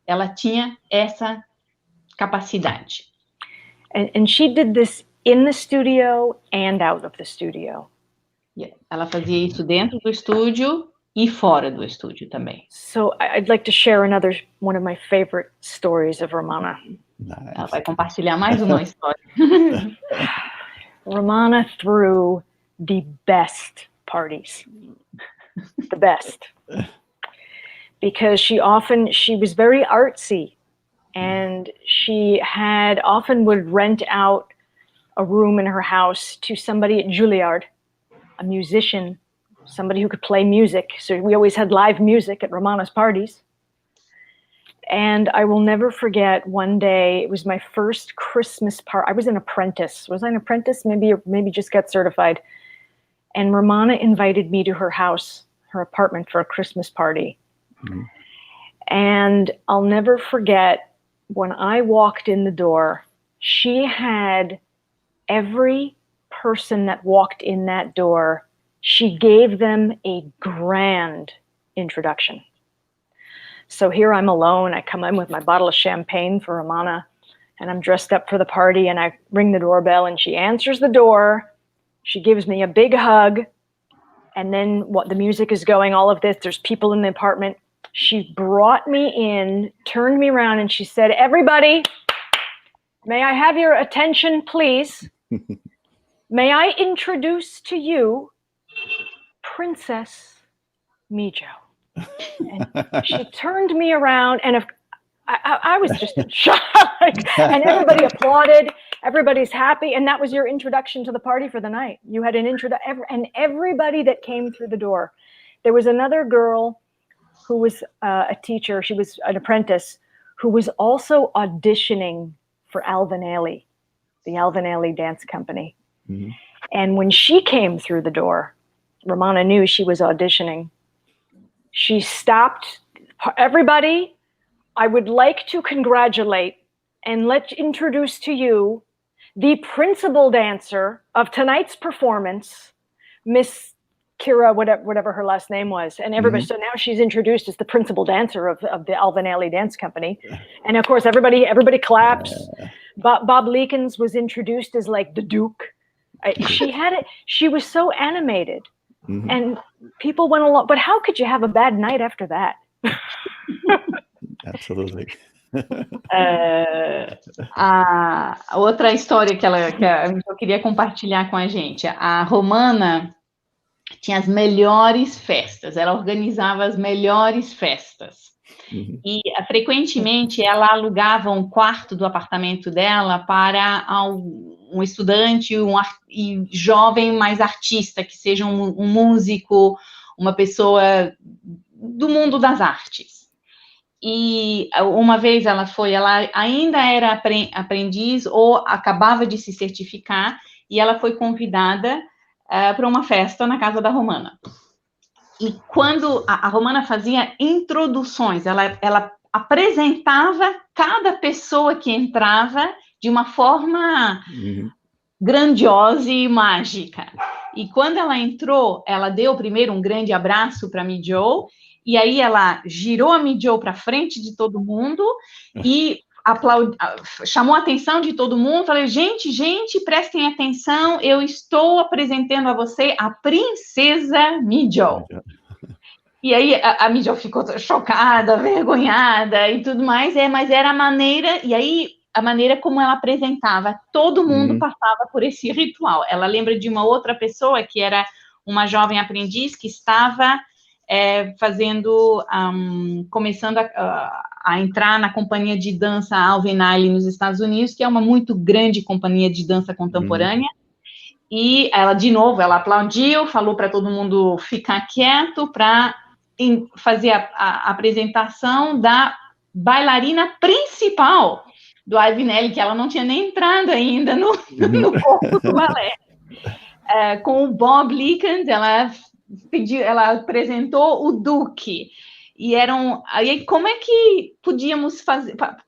Ela tinha essa capacidade. And she did this in the studio and out of the studio. Ela fazia isso dentro do estúdio e fora do estúdio também. So I'd like to share one of my favorite stories of Romana. Nice. Ela vai compartilhar mais uma história. Romana threw the best parties. The best. Because she was very artsy, and she often would rent out a room in her house to somebody at Juilliard, a musician, somebody who could play music. So we always had live music at Romana's parties. And I will never forget one day, it was my first Christmas party. I was an apprentice. Was I an apprentice? Maybe just got certified. And Romana invited me to her house, her apartment, for a Christmas party. Mm-hmm. And I'll never forget, when I walked in the door, she had every person that walked in that door, she gave them a grand introduction. So here I'm alone. I come in with my bottle of champagne for Romana, and I'm dressed up for the party, and I ring the doorbell, and she answers the door. She gives me a big hug, and then the music is going, all of this, there's people in the apartment. She brought me in, turned me around, and she said, "Everybody, may I have your attention, please? May I introduce to you Princess Mejo." And she turned me around, and I was just in shock. And everybody applauded. Everybody's happy. And that was your introduction to the party for the night. You had an and everybody that came through the door. There was another girl who was a teacher. She was an apprentice who was also auditioning for Alvinelli, the Alvinelli dance company. Mm-hmm. And when she came through the door, Romana knew she was auditioning. She stopped. Everybody, I would like to congratulate and introduce to you the principal dancer of tonight's performance, Miss Kira, whatever her last name was. And everybody, so now she's introduced as the principal dancer of the Alvinelli Dance Company. And of course, everybody claps. Bob Liekens was introduced as like the Duke. She was so animated. And people went along. But how could you have a bad night after that? Absolutely. A outra história que eu queria compartilhar com a gente. A Romana tinha as melhores festas. Ela organizava as melhores festas. E frequentemente ela alugava um quarto do apartamento dela para um estudante e jovem mais artista, que seja um músico, uma pessoa do mundo das artes. E uma vez ela ainda era aprendiz ou acabava de se certificar, e ela foi convidada para uma festa na casa da Romana. E quando a Romana fazia introduções, ela apresentava cada pessoa que entrava de uma forma grandiosa e mágica. E quando ela entrou, ela deu primeiro um grande abraço para a Mejo, e aí ela girou a Mejo para frente de todo mundo e chamou a atenção de todo mundo. Falei, gente, prestem atenção, eu estou apresentando a você a princesa Mejo. E aí a Mejo ficou chocada, vergonhada e tudo mais, mas era a maneira, e aí a maneira como ela apresentava, todo mundo passava por esse ritual. Ela lembra de uma outra pessoa que era uma jovem aprendiz que estava começando a entrar na companhia de dança Alvinelli nos Estados Unidos, que é uma muito grande companhia de dança contemporânea. E ela, de novo, ela aplaudiu, falou para todo mundo ficar quieto para fazer a apresentação da bailarina principal do Alvinelli, que ela não tinha nem entrado ainda no corpo do balé. Com o Bob Liekens, ela apresentou o Duque. E aí como é que podíamos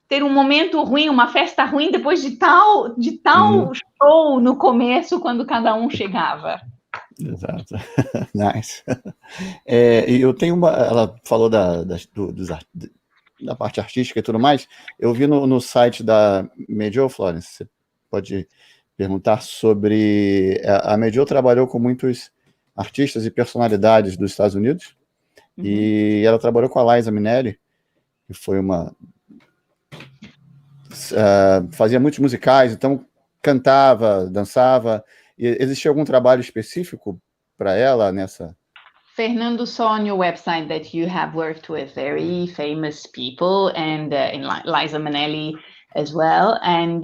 ter um momento ruim, uma festa ruim, depois de tal show no começo, quando cada um chegava? Exato. Nice. E eu tenho ela falou da parte artística e tudo mais. Eu vi no site da Mejo, Florence, você pode perguntar sobre... A Mejo trabalhou com muitos artistas e personalidades dos Estados Unidos, e ela trabalhou com a Liza Minnelli, que foi fazia muitos musicais, então cantava, dançava. E existia algum trabalho específico para ela nessa? Fernando saw on your website that you have worked with very famous people, and Liza Minnelli as well. And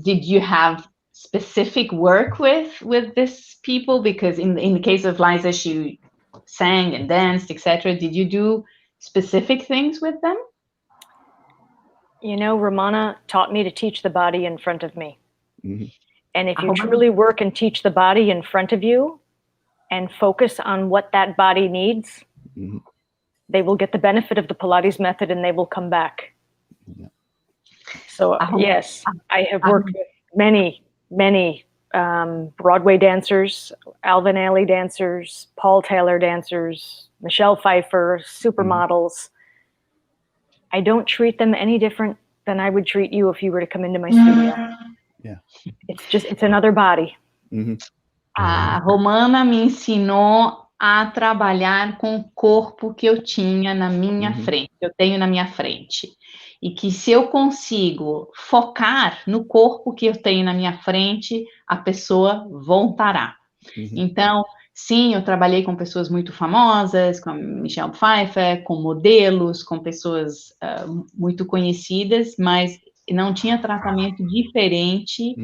did you have specific work with these people? Because in the case of Liza, she sang and danced, etc. Did you do specific things with them? You know, Romana taught me to teach the body in front of me. And if you truly work and teach the body in front of you and focus on what that body needs, they will get the benefit of the Pilates method and they will come back. So yes, I have worked with many Broadway dancers, Alvinelli dancers, Paul Taylor dancers, Michelle Pfeiffer, supermodels. I don't treat them any different than I would treat you if you were to come into my studio. Yeah. It's another body. A Romana me ensinou a trabalhar com o corpo que eu tinha na minha frente, eu tenho na minha frente. E que se eu consigo focar no corpo que eu tenho na minha frente, a pessoa voltará. Então, Sim, eu trabalhei com pessoas muito famosas, com a Michelle Pfeiffer, com modelos, com pessoas muito conhecidas, mas não tinha tratamento diferente.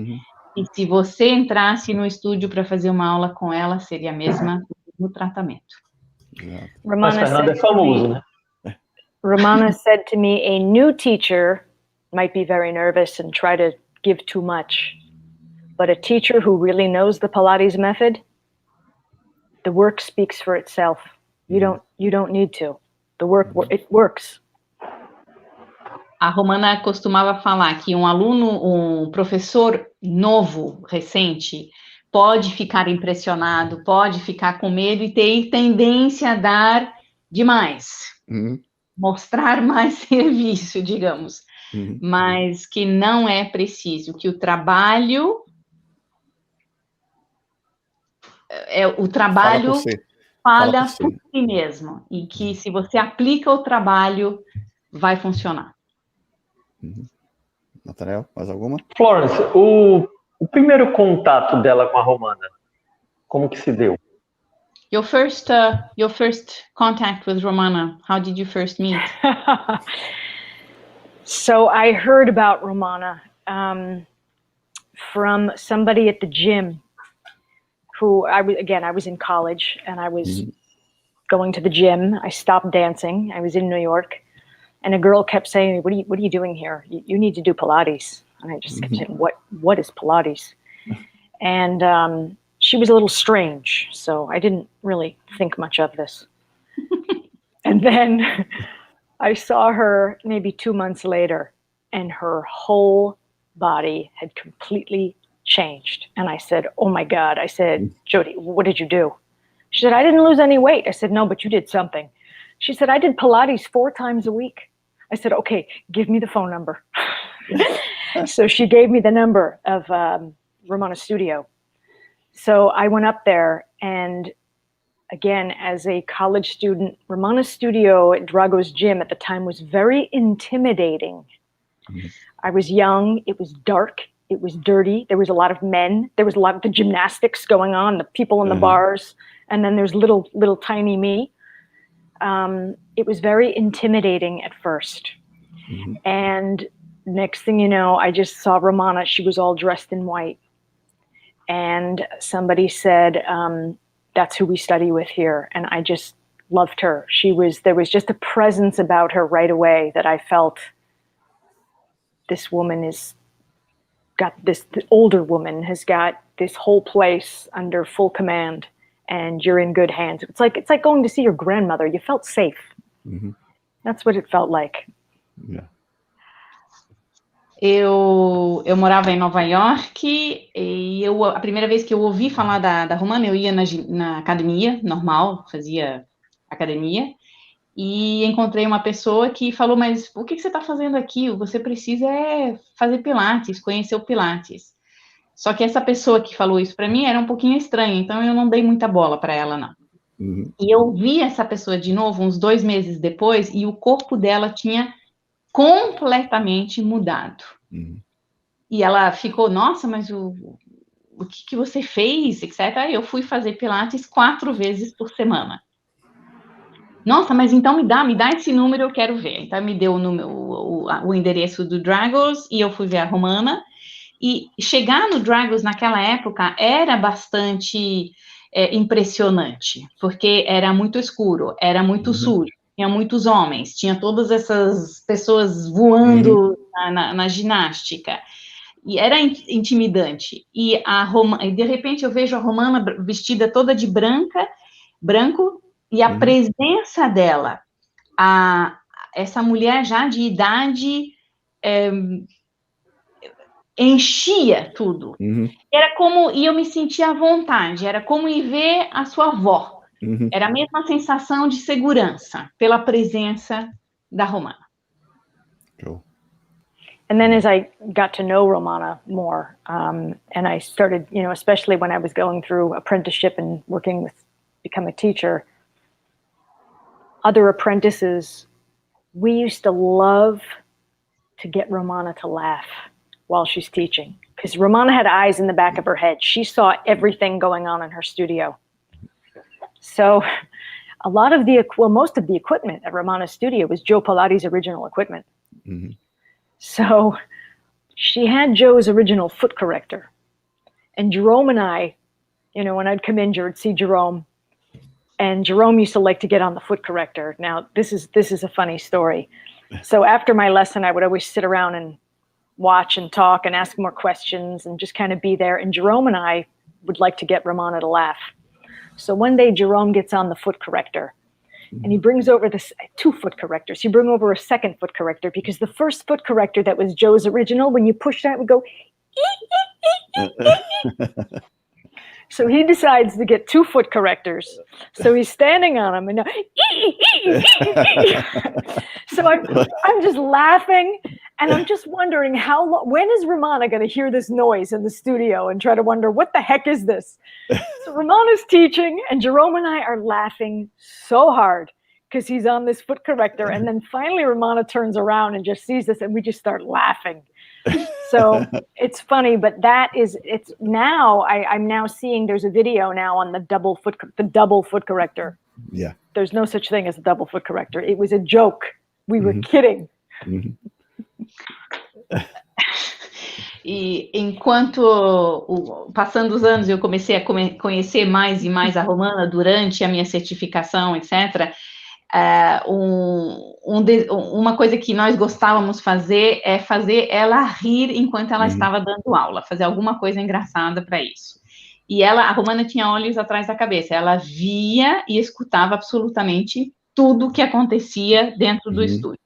E se você entrasse no estúdio para fazer uma aula com ela, seria o mesmo tratamento. Mas Fernando é famoso, né? Romana said to me, a new teacher might be very nervous and try to give too much. But a teacher who really knows the Pilates method, the work speaks for itself. You don't need to. The work, it works. A Romana costumava falar que um professor novo, recente, pode ficar impressionado, pode ficar com medo e ter tendência a dar demais. Mostrar mais serviço, digamos. Mas que não é preciso, que o trabalho fala por si mesmo, e que se você aplica o trabalho, vai funcionar. Nathaniel, mais alguma? Florence, o primeiro contato dela com a Romana, como que se deu? Your first contact with Romana, how did you first meet? So I heard about Romana from somebody at the gym who I was in college and I was going to the gym. I stopped dancing. I was in New York and a girl kept saying, what are you doing here? You need to do Pilates. And I just kept saying, what is Pilates? And she was a little strange, so I didn't really think much of this. And then I saw her maybe 2 months later, and her whole body had completely changed. And I said, oh my God. I said, Jody, what did you do? She said, I didn't lose any weight. I said, no, but you did something. She said, I did Pilates 4 times a week. I said, okay, give me the phone number. So she gave me the number of Romana's studio. So I went up there, and again, as a college student, Romana's studio at Drago's gym at the time was very intimidating. I was young, it was dark, it was dirty, there was a lot of men, there was a lot of the gymnastics going on, the people in the bars, and then there's little tiny me. It was very intimidating at first. And next thing you know, I just saw Romana, she was all dressed in white. And somebody said, that's who we study with here. And I just loved her. There was just a presence about her right away that I felt this woman the older woman has got this whole place under full command and you're in good hands. It's like going to see your grandmother. You felt safe. That's what it felt like. Yeah. Eu morava em Nova York e a primeira vez que eu ouvi falar da Romana, eu ia na academia, normal, fazia academia, e encontrei uma pessoa que falou, mas o que você está fazendo aqui? Você precisa fazer Pilates, conhecer o Pilates. Só que essa pessoa que falou isso para mim era um pouquinho estranha, então eu não dei muita bola para ela, não. E eu vi essa pessoa de novo uns 2 meses depois e o corpo dela tinha completamente mudado. E ela ficou, nossa, mas o que você fez, etc. Aí eu fui fazer Pilates 4 vezes por semana. Nossa, mas então me dá esse número, eu quero ver. Então me deu o endereço do Dragos e eu fui ver a Romana. E chegar no Dragos naquela época era bastante impressionante, porque era muito escuro, era muito sujo. Tinha muitos homens, tinha todas essas pessoas voando na ginástica. E era intimidante. E de repente eu vejo a Romana vestida toda de branco, e a presença dela, essa mulher já de idade, enchia tudo. E eu me sentia à vontade, era como ir ver a sua avó. Era a mesma sensação de segurança pela presença da Romana. Cool. And then as I got to know Romana more, and I started, especially when I was going through apprenticeship and become a teacher, other apprentices, we used to love to get Romana to laugh while she's teaching. Because Romana had eyes in the back of her head. She saw everything going on in her studio. So a lot of most of the equipment at Romana's studio was Joe Pilates' original equipment. Mm-hmm. So she had Joe's original foot corrector. And Jerome and I, when I'd come in, you'd see Jerome. And Jerome used to like to get on the foot corrector. Now, this is a funny story. So after my lesson, I would always sit around and watch and talk and ask more questions and just kind of be there. And Jerome and I would like to get Romana to laugh. So one day Jerome gets on the foot corrector and he brings over 2 foot correctors. He brings over a second foot corrector because the first foot corrector that was Joe's original, when you push that, would go, So he decides to get 2 foot correctors. So he's standing on them and so I'm just laughing and I'm just wondering when is Romana going to hear this noise in the studio and try to wonder what the heck is this? So Romana's teaching and Jerome and I are laughing so hard because he's on this foot corrector. And then finally Romana turns around and just sees this and we just start laughing. So it's funny, but it's now I'm now seeing there's a video now on the double foot corrector. Yeah. There's no such thing as a double foot corrector. It was a joke. We were kidding. Mm-hmm. E enquanto passando os anos eu comecei a conhecer mais e mais a Romana durante a minha certificação, etc. Uma coisa que nós gostávamos fazer é fazer ela rir enquanto ela estava dando aula, fazer alguma coisa engraçada para isso. E a Romana tinha olhos atrás da cabeça, ela via e escutava absolutamente tudo o que acontecia dentro do estúdio.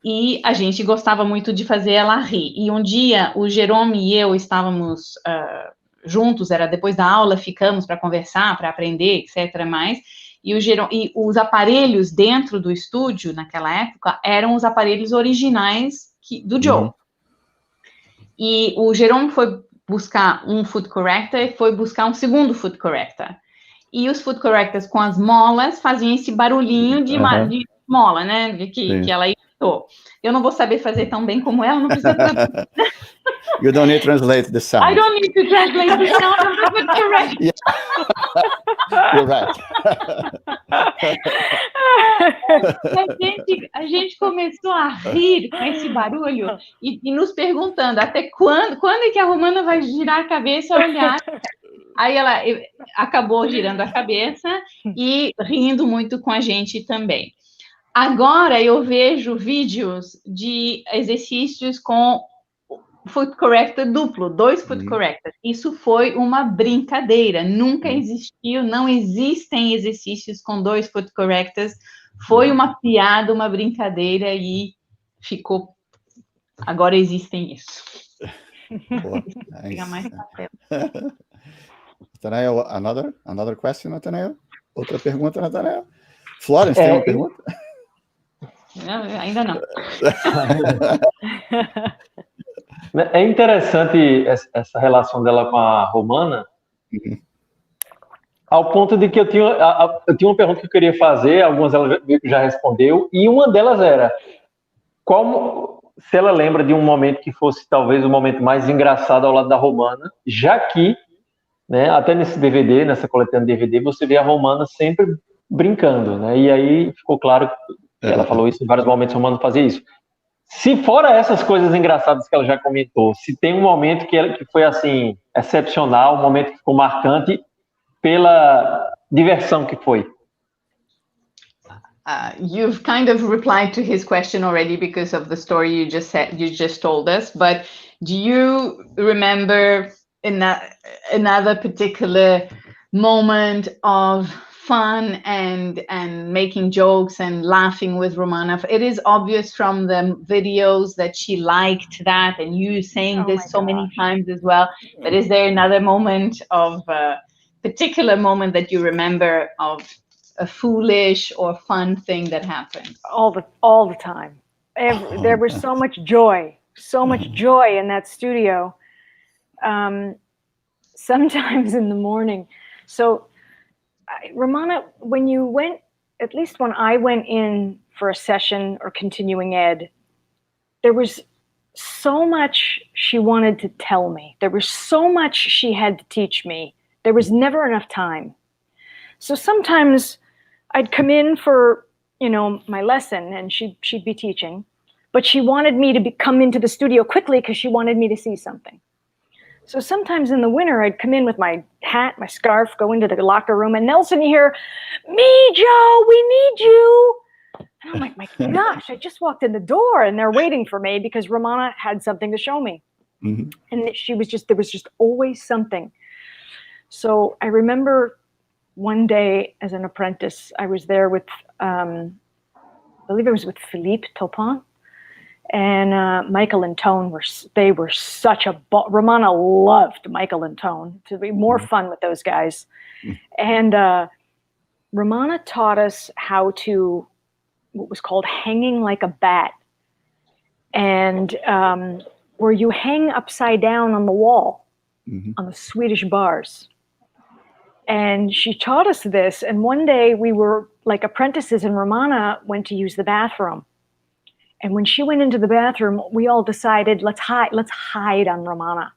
E a gente gostava muito de fazer ela rir. E um dia, o Jerome e eu estávamos juntos, era depois da aula, ficamos para conversar, para aprender, etc. E os aparelhos dentro do estúdio, naquela época, eram os aparelhos originais do Joe. E o Jerome foi buscar um foot corrector e foi buscar um segundo foot corrector. E os foot correctors com as molas faziam esse barulhinho de mola, né? Que ela imitou. Eu não vou saber fazer tão bem como ela, não precisa traduzir. You don't need to translate the sound. I don't need to translate the sound of the foot corrector. You're right. A gente começou a rir com esse barulho e nos perguntando até quando é que a Romana vai girar a cabeça e olhar. Aí ela acabou girando a cabeça e rindo muito com a gente também. Agora eu vejo vídeos de exercícios com foot corrector duplo, 2 foot correctors. Isso foi uma brincadeira, nunca existiu, não existem exercícios com 2 foot correctors. Foi uma piada, uma brincadeira e ficou. Agora existem isso. Nice. Nathanael, another question, Nathanael? Outra pergunta, Nathanael? Florence, tem uma pergunta? Não, ainda não. É interessante essa relação dela com a Romana, ao ponto de que eu tinha uma pergunta que eu queria fazer, algumas ela já respondeu, e uma delas era, se ela lembra de um momento que fosse talvez o momento mais engraçado ao lado da Romana, já que, né, até nesse DVD, nessa coletânea de DVD, você vê a Romana sempre brincando, né? E aí ficou claro que ela falou isso em vários momentos, a Romana fazia isso. Se fora essas coisas engraçadas que ela já comentou, se tem um momento que foi assim excepcional, um momento que ficou marcante pela diversão que foi. You've kind of replied to his question already because of the story you just told us, but do you remember another particular moment of fun and making jokes and laughing with Romana? It is obvious from the videos that she liked that, and you saying this so many times as well. But is there another moment of particular moment that you remember of a foolish or fun thing that happened? All the time. There was so much joy in that studio. Sometimes in the morning. So, Romana, when you went, at least when I went in for a session or continuing ed, there was so much she wanted to tell me. There was so much she had to teach me. There was never enough time. So sometimes I'd come in for, my lesson, and she'd be teaching, but she wanted me to come into the studio quickly because she wanted me to see something. So sometimes in the winter, I'd come in with my hat, my scarf, go into the locker room, and Nelson, you hear, Mejo, we need you. And I'm like, my gosh, I just walked in the door, and they're waiting for me because Romana had something to show me. Mm-hmm. And there was just always something. So I remember one day as an apprentice, I was there with, I believe it was with Philippe Taupin, and Michael and Tone were such a, Romana loved Michael and Tone, to be more fun with those guys. And Romana taught us how to, what was called hanging like a bat. And where you hang upside down on the wall, on the Swedish bars. And she taught us this. And one day we were like apprentices, and Romana went to use the bathroom. And when she went into the bathroom, we all decided, let's hide on Romana,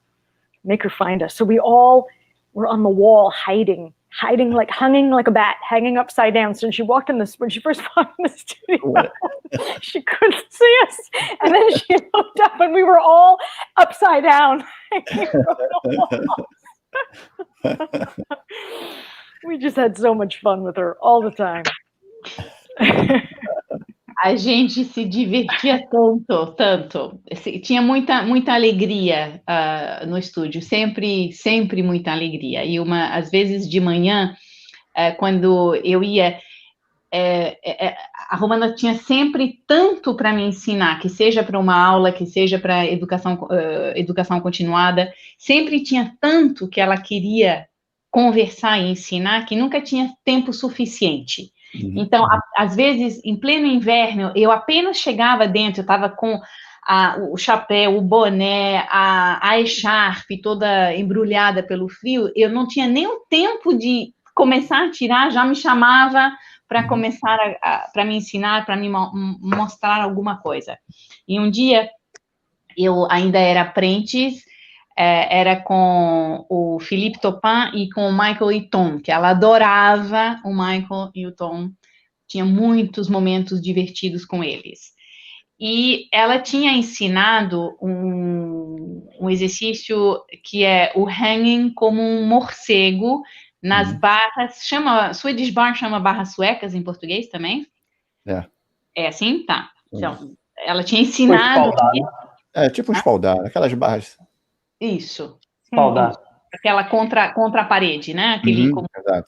make her find us. So we all were on the wall hanging like a bat, hanging upside down. So when she first walked in the studio, she couldn't see us. And then she looked up, and we were all upside down. We just had so much fun with her all the time. A gente se divertia tanto. Tinha muita alegria no estúdio, sempre muita alegria. E às vezes de manhã, quando eu ia, a Romana tinha sempre tanto para me ensinar, que seja para uma aula, que seja para educação continuada, sempre tinha tanto que ela queria conversar e ensinar, que nunca tinha tempo suficiente. Então, às vezes, em pleno inverno, eu apenas chegava dentro, eu estava com o chapéu, o boné, a echarpe toda embrulhada pelo frio, eu não tinha nem o tempo de começar a tirar, já me chamava para começar para me ensinar, para me mostrar alguma coisa. E um dia, eu ainda era aprendiz, era com o Philippe Taupin e com o Michael e Tom, que ela adorava o Michael e o Tom, tinha muitos momentos divertidos com eles. E ela tinha ensinado um exercício que é o hanging como um morcego nas barras, Swedish bar chama barras suecas em português também? É assim? Tá. Então, ela tinha ensinado... tipo um espaldar, aquelas barras. Isso. Espaldar. Aquela contra a parede, né? Exato,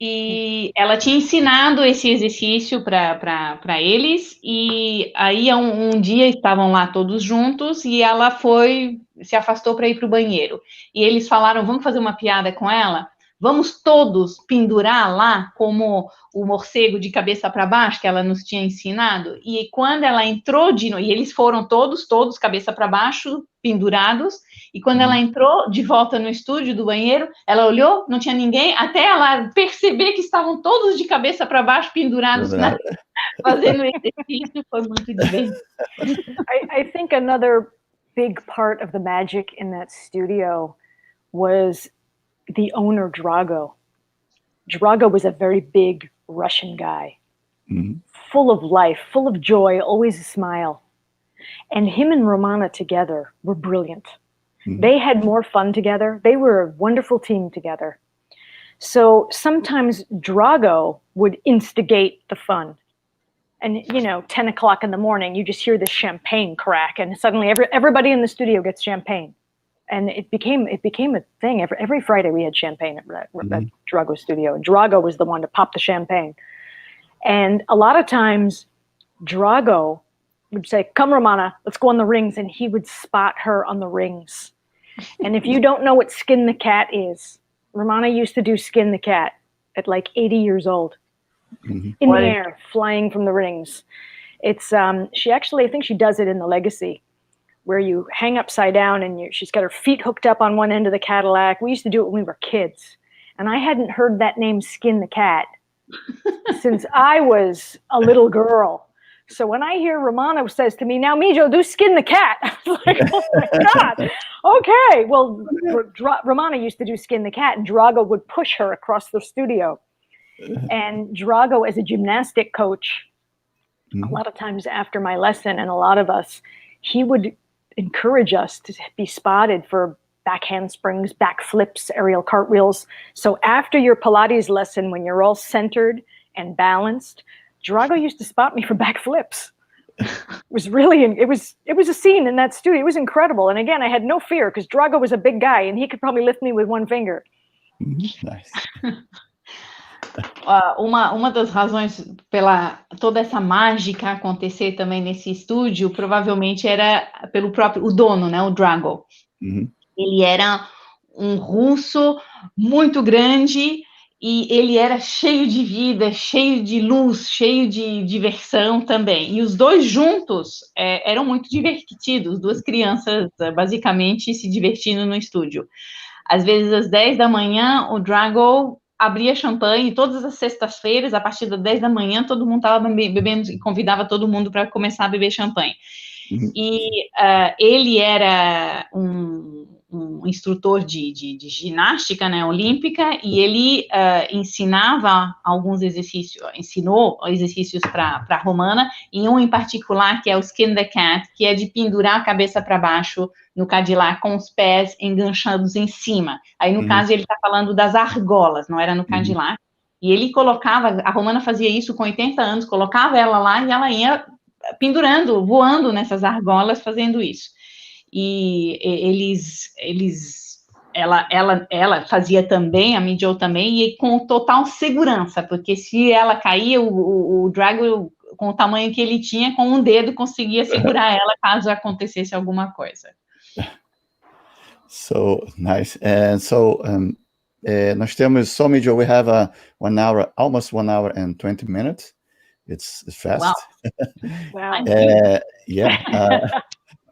E ela tinha ensinado esse exercício para eles, e aí um dia estavam lá todos juntos, e ela se afastou para ir para o banheiro. E eles falaram, vamos fazer uma piada com ela? Vamos todos pendurar lá como o morcego de cabeça para baixo, que ela nos tinha ensinado. E quando ela entrou e eles foram todos cabeça para baixo, pendurados. E quando ela entrou de volta no estúdio do banheiro, ela olhou, não tinha ninguém, até ela perceber que estavam todos de cabeça para baixo, pendurados, fazendo exercício. Foi muito divertido. I think another big part of the magic in that studio was the owner, Drago. Drago was a very big Russian guy, full of life, full of joy, always a smile. And him and Romana together were brilliant. They had more fun together. They were a wonderful team together. So sometimes Drago would instigate the fun. And, 10 o'clock in the morning, you just hear this champagne crack, and suddenly everybody in the studio gets champagne. And it became a thing. Every Friday we had champagne at Drago's studio. And Drago was the one to pop the champagne. And a lot of times, Drago would say, come, Romana, let's go on the rings. And he would spot her on the rings. And if you don't know what skin the cat is, Romana used to do skin the cat at like 80 years old. In the air, flying from the rings. It's she actually, I think she does it in the Legacy, where you hang upside down and she's got her feet hooked up on one end of the Cadillac. We used to do it when we were kids. And I hadn't heard that name, Skin the Cat, since I was a little girl. So when I hear Romana says to me, now Mejo, do skin the cat. I was like, oh my God. Okay. Well, Romana used to do skin the cat, and Drago would push her across the studio. And Drago, as a gymnastic coach, a lot of times after my lesson, and a lot of us, he would encourage us to be spotted for back handsprings, back flips, aerial cartwheels. So after your Pilates lesson, when you're all centered and balanced, Drago used to spot me for back flips. It was a scene in that studio. It was incredible. And again, I had no fear because Drago was a big guy and he could probably lift me with one finger. Nice. Uma das razões pela toda essa mágica acontecer também nesse estúdio, provavelmente era pelo próprio, o dono, né, o Drago. Ele era um russo muito grande e ele era cheio de vida, cheio de luz, cheio de diversão também. E os dois juntos eram muito divertidos, duas crianças basicamente se divertindo no estúdio. Às vezes, às 10 da manhã, o Drago abria champanhe, todas as sextas-feiras, a partir das 10 da manhã, todo mundo estava bebendo e convidava todo mundo para começar a beber champanhe. E ele era um instrutor de ginástica, né, olímpica, e ele ensinava alguns exercícios, ensinou exercícios para a Romana, e um em particular, que é o skin the cat, que é de pendurar a cabeça para baixo no Cadillac com os pés enganchados em cima. Aí, no caso, ele está falando das argolas, não era no Cadillac. E ele colocava, a Romana fazia isso com 80 anos, colocava ela lá e ela ia pendurando, voando nessas argolas, fazendo isso. E ela fazia também, a Mejo também, e com total segurança, porque se ela caía, o Drago, com o tamanho que ele tinha, com um dedo conseguia segurar ela caso acontecesse alguma coisa. So nice. And so nós temos, so Mejo, we have almost 1 hour and 20 minutes. It's fast. Wow. Yeah.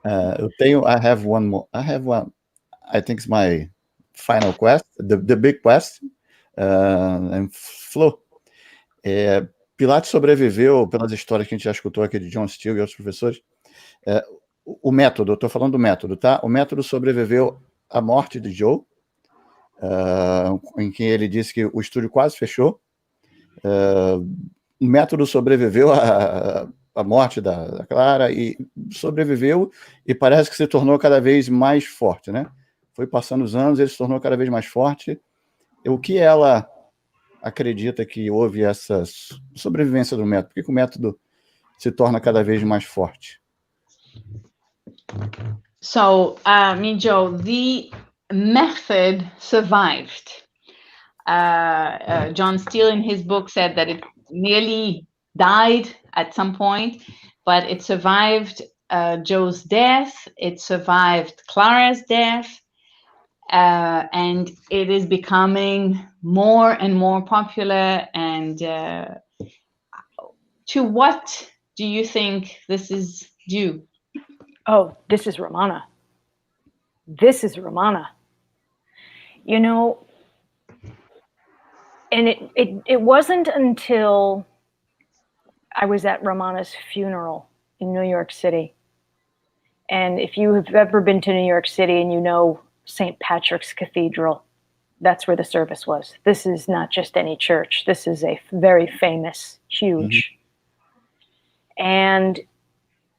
I have one more. I think it's my final quest, the big quest. And Flo, Pilates sobreviveu pelas histórias que a gente já escutou aqui de John Steele e outros professores. O método, eu estou falando do método, tá? O método sobreviveu à morte de Joe, em que ele disse que o estúdio quase fechou. O método sobreviveu à morte da Clara e sobreviveu e parece que se tornou cada vez mais forte, né? Foi passando os anos, ele se tornou cada vez mais forte. O que ela acredita que houve essa sobrevivência do método? Por que o método se torna cada vez mais forte? So, Mejo, the method survived. John Steele, in his book, said that it nearly died at some point, but it survived Joe's death, it survived Clara's death, and it is becoming more and more popular. And to what do you think this is due? Oh, this is Romana. This is Romana. You know, and it wasn't until I was at Romana's funeral in New York City. And if you have ever been to New York City and you know St. Patrick's Cathedral, that's where the service was. This is not just any church. This is a very famous, huge. And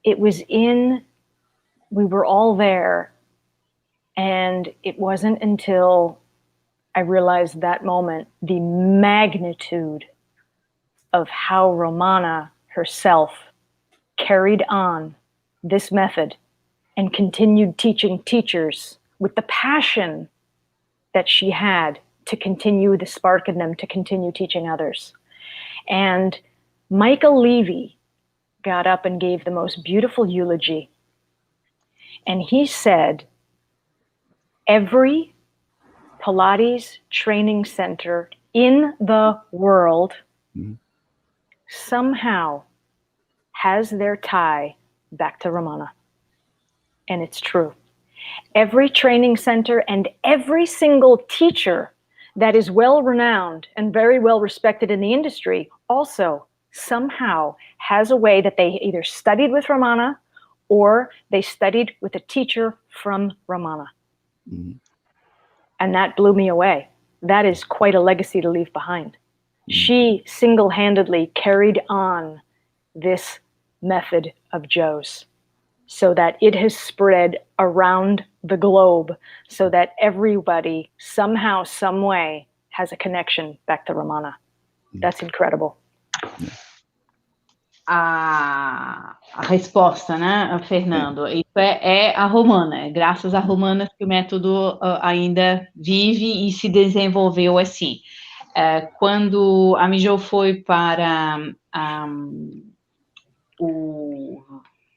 it was we were all there. And it wasn't until I realized that moment, the magnitude of how Romana herself carried on this method and continued teaching teachers with the passion that she had to continue the spark in them, to continue teaching others. And Michael Levy got up and gave the most beautiful eulogy. And he said, every Pilates training center in the world somehow has their tie back to Romana. And it's true. Every training center and every single teacher that is well-renowned and very well respected in the industry also somehow has a way that they either studied with Romana or they studied with a teacher from Romana. Mm-hmm. And that blew me away. That is quite a legacy to leave behind. Mm-hmm. She single-handedly carried on this method of Joe's so that it has spread around the globe so that everybody somehow, some way has a connection back to Romana. That's incredible. A resposta, né, Fernando? Isso é a Romana. É graças a Romana que o método ainda vive e se desenvolveu assim. Quando a Mejo foi para o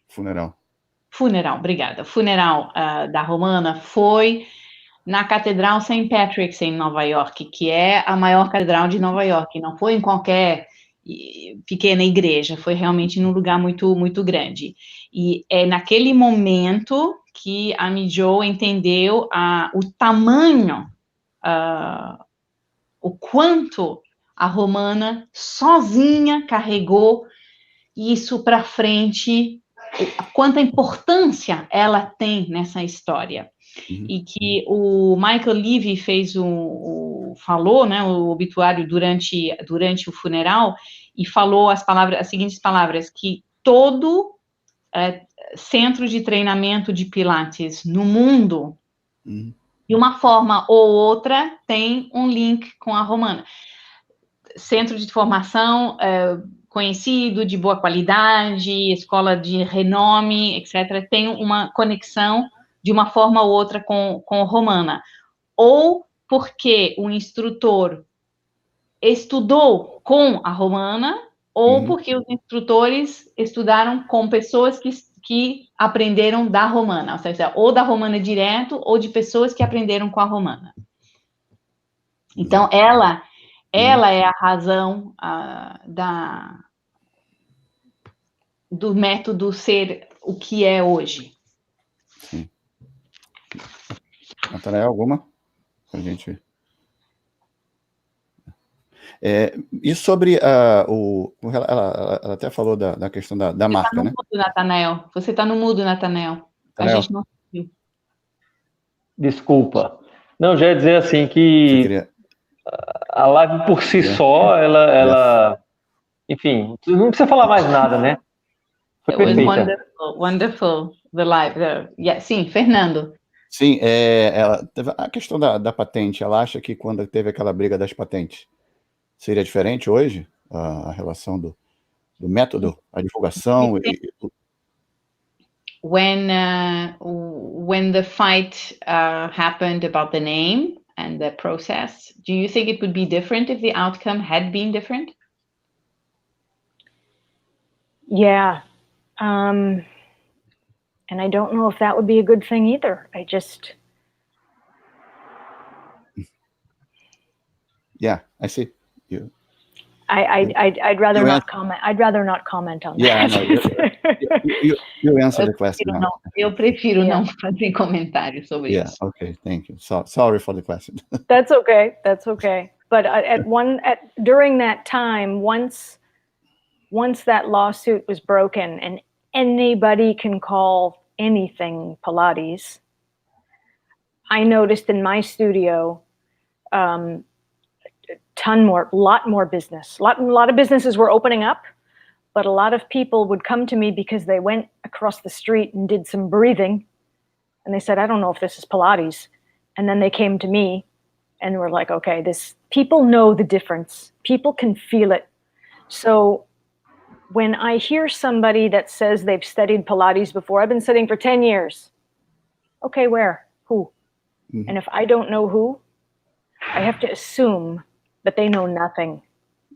funeral, obrigada. Funeral da Romana foi na Catedral St. Patrick's em Nova York, que é a maior catedral de Nova York. Não foi em qualquer pequena igreja, foi realmente num lugar muito, muito grande. E é naquele momento que a Mejo entendeu o tamanho, o quanto a Romana sozinha carregou isso para frente, quanta importância ela tem nessa história. Uhum. E que o Michael Levy falou, né, o obituário durante o funeral, e falou as seguintes palavras, que todo centro de treinamento de Pilates no mundo, uhum, de uma forma ou outra, tem um link com a Romana. Centro de formação conhecido, de boa qualidade, escola de renome, etc., tem uma conexão de uma forma ou outra com Romana. Ou porque o instrutor estudou com a Romana, ou porque os instrutores estudaram com pessoas que aprenderam da Romana, ou seja, ou da Romana direto, ou de pessoas que aprenderam com a Romana. Então, ela é a razão do método ser o que é hoje. Sim. Natanael, alguma? A gente... e sobre ela até falou da questão da marca, né? Você está no mudo, Natanael. A gente não viu. Desculpa. Não, já ia dizer assim que a live por si só, ela... Enfim, não precisa falar mais nada, né? Foi perfeita. Wonderful, the live. Sim, Fernando. Sim, ela teve a questão da patente. Ela acha que quando teve aquela briga das patentes, seria diferente hoje a relação do método, a divulgação? When the fight happened about the name and the process, do you think it would be different if the outcome had been different? Yeah. And I don't know if that would be a good thing either. Yeah, I see. You. I'd rather not comment. I'd rather not comment on that. No, you answer the question. Eu prefiro não fazer comentário sobre isso. Yeah, okay, thank you. Sorry for the question. That's okay. That's okay. But during that time, once that lawsuit was broken, and anybody can call anything Pilates, I noticed in my studio, lot more business. A lot of businesses were opening up, but a lot of people would come to me because they went across the street and did some breathing, and they said, I don't know if this is Pilates. And then they came to me and were like, okay, people know the difference. People can feel it. So when I hear somebody that says they've studied Pilates before, I've been studying for 10 years. Okay, where? Who? Mm-hmm. And if I don't know who, I have to assume that they know nothing.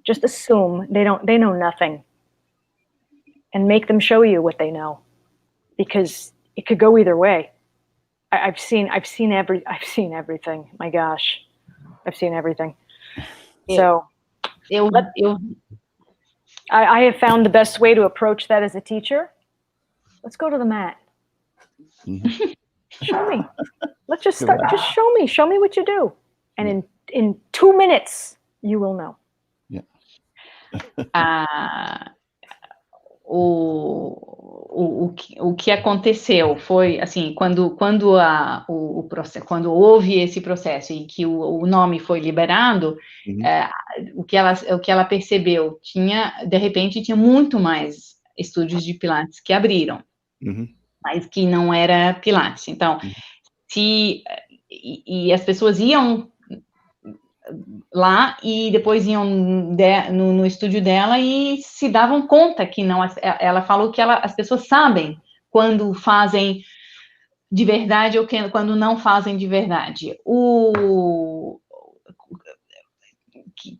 Just assume they know nothing. And make them show you what they know. Because it could go either way. I've seen everything. My gosh. I've seen everything. So I have found the best way to approach that as a teacher. Let's go to the mat. Mm-hmm. Show me. Let's just start. Just show me. Show me what you do. And in 2 minutes, you will know. Yeah. O que aconteceu foi, assim, quando houve esse processo e que o nome foi liberado, o que ela percebeu, de repente, tinha muito mais estúdios de Pilates que abriram, mas que não era Pilates. Então, e as pessoas iam lá e depois iam no estúdio dela e se davam conta que não, ela falou que as pessoas sabem quando fazem de verdade ou quando não fazem de verdade.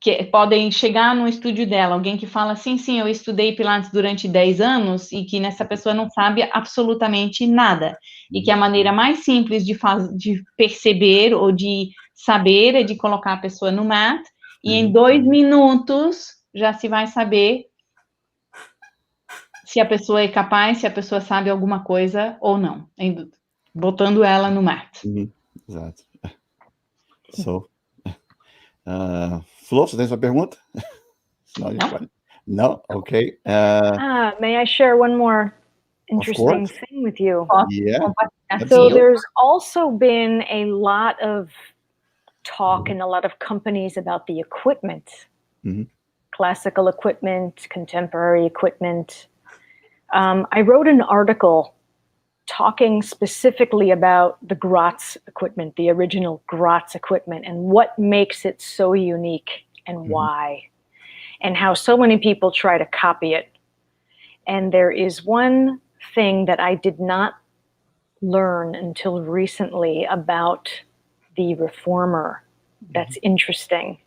Que podem chegar no estúdio dela, alguém que fala assim, sim, eu estudei Pilates durante 10 anos, e que nessa pessoa não sabe absolutamente nada, e que a maneira mais simples de perceber ou de saber é de colocar a pessoa no mat, e em 2 minutos já se vai saber se a pessoa é capaz, se a pessoa sabe alguma coisa ou não, botando ela no mat. Exato. Flor, você tem sua pergunta? Não? Ok. May I share one more interesting thing with you? Yeah. So there's also been a lot of talk in a lot of companies about the equipment, classical equipment, contemporary equipment. I wrote an article talking specifically about the Gratz equipment, the original Gratz equipment, and what makes it so unique and why, and how so many people try to copy it. And there is one thing that I did not learn until recently about the reformer that's interesting.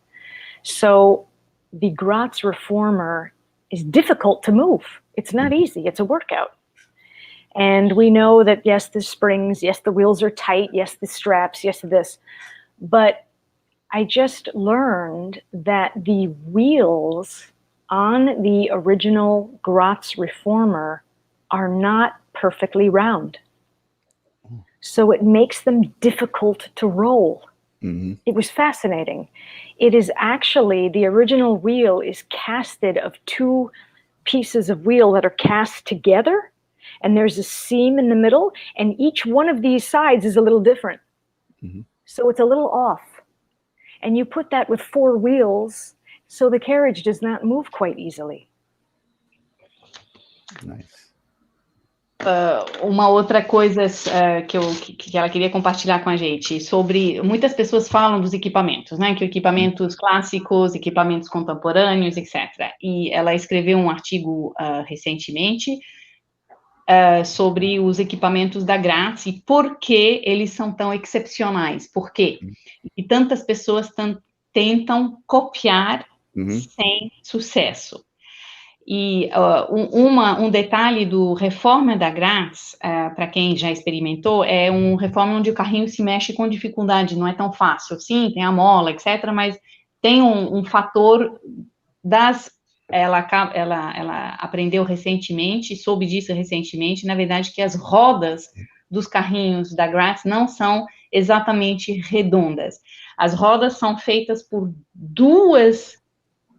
So the Gratz reformer is difficult to move. It's not easy. It's a workout. And we know that, yes, the springs, yes, the wheels are tight, yes, the straps, yes, this. But I just learned that the wheels on the original Gratz reformer are not perfectly round. So it makes them difficult to roll. It was fascinating. It is actually, the original wheel is casted of 2 pieces of wheel that are cast together, and there's a seam in the middle, and each one of these sides is a little different. So it's a little off. And you put that with 4 wheels, so the carriage does not move quite easily. Nice. Uma outra coisa que ela queria compartilhar com a gente, sobre, muitas pessoas falam dos equipamentos, né, que equipamentos clássicos, equipamentos contemporâneos, etc. E ela escreveu um artigo recentemente sobre os equipamentos da Gratz e por que eles são tão excepcionais, por quê? E tantas pessoas tentam copiar sem sucesso. E um detalhe do reforma da Gratz, para quem já experimentou, é um reforma onde o carrinho se mexe com dificuldade, não é tão fácil. Sim, tem a mola, etc., mas tem um fator ela aprendeu recentemente, soube disso recentemente, na verdade, que as rodas dos carrinhos da Gratz não são exatamente redondas. As rodas são feitas por 2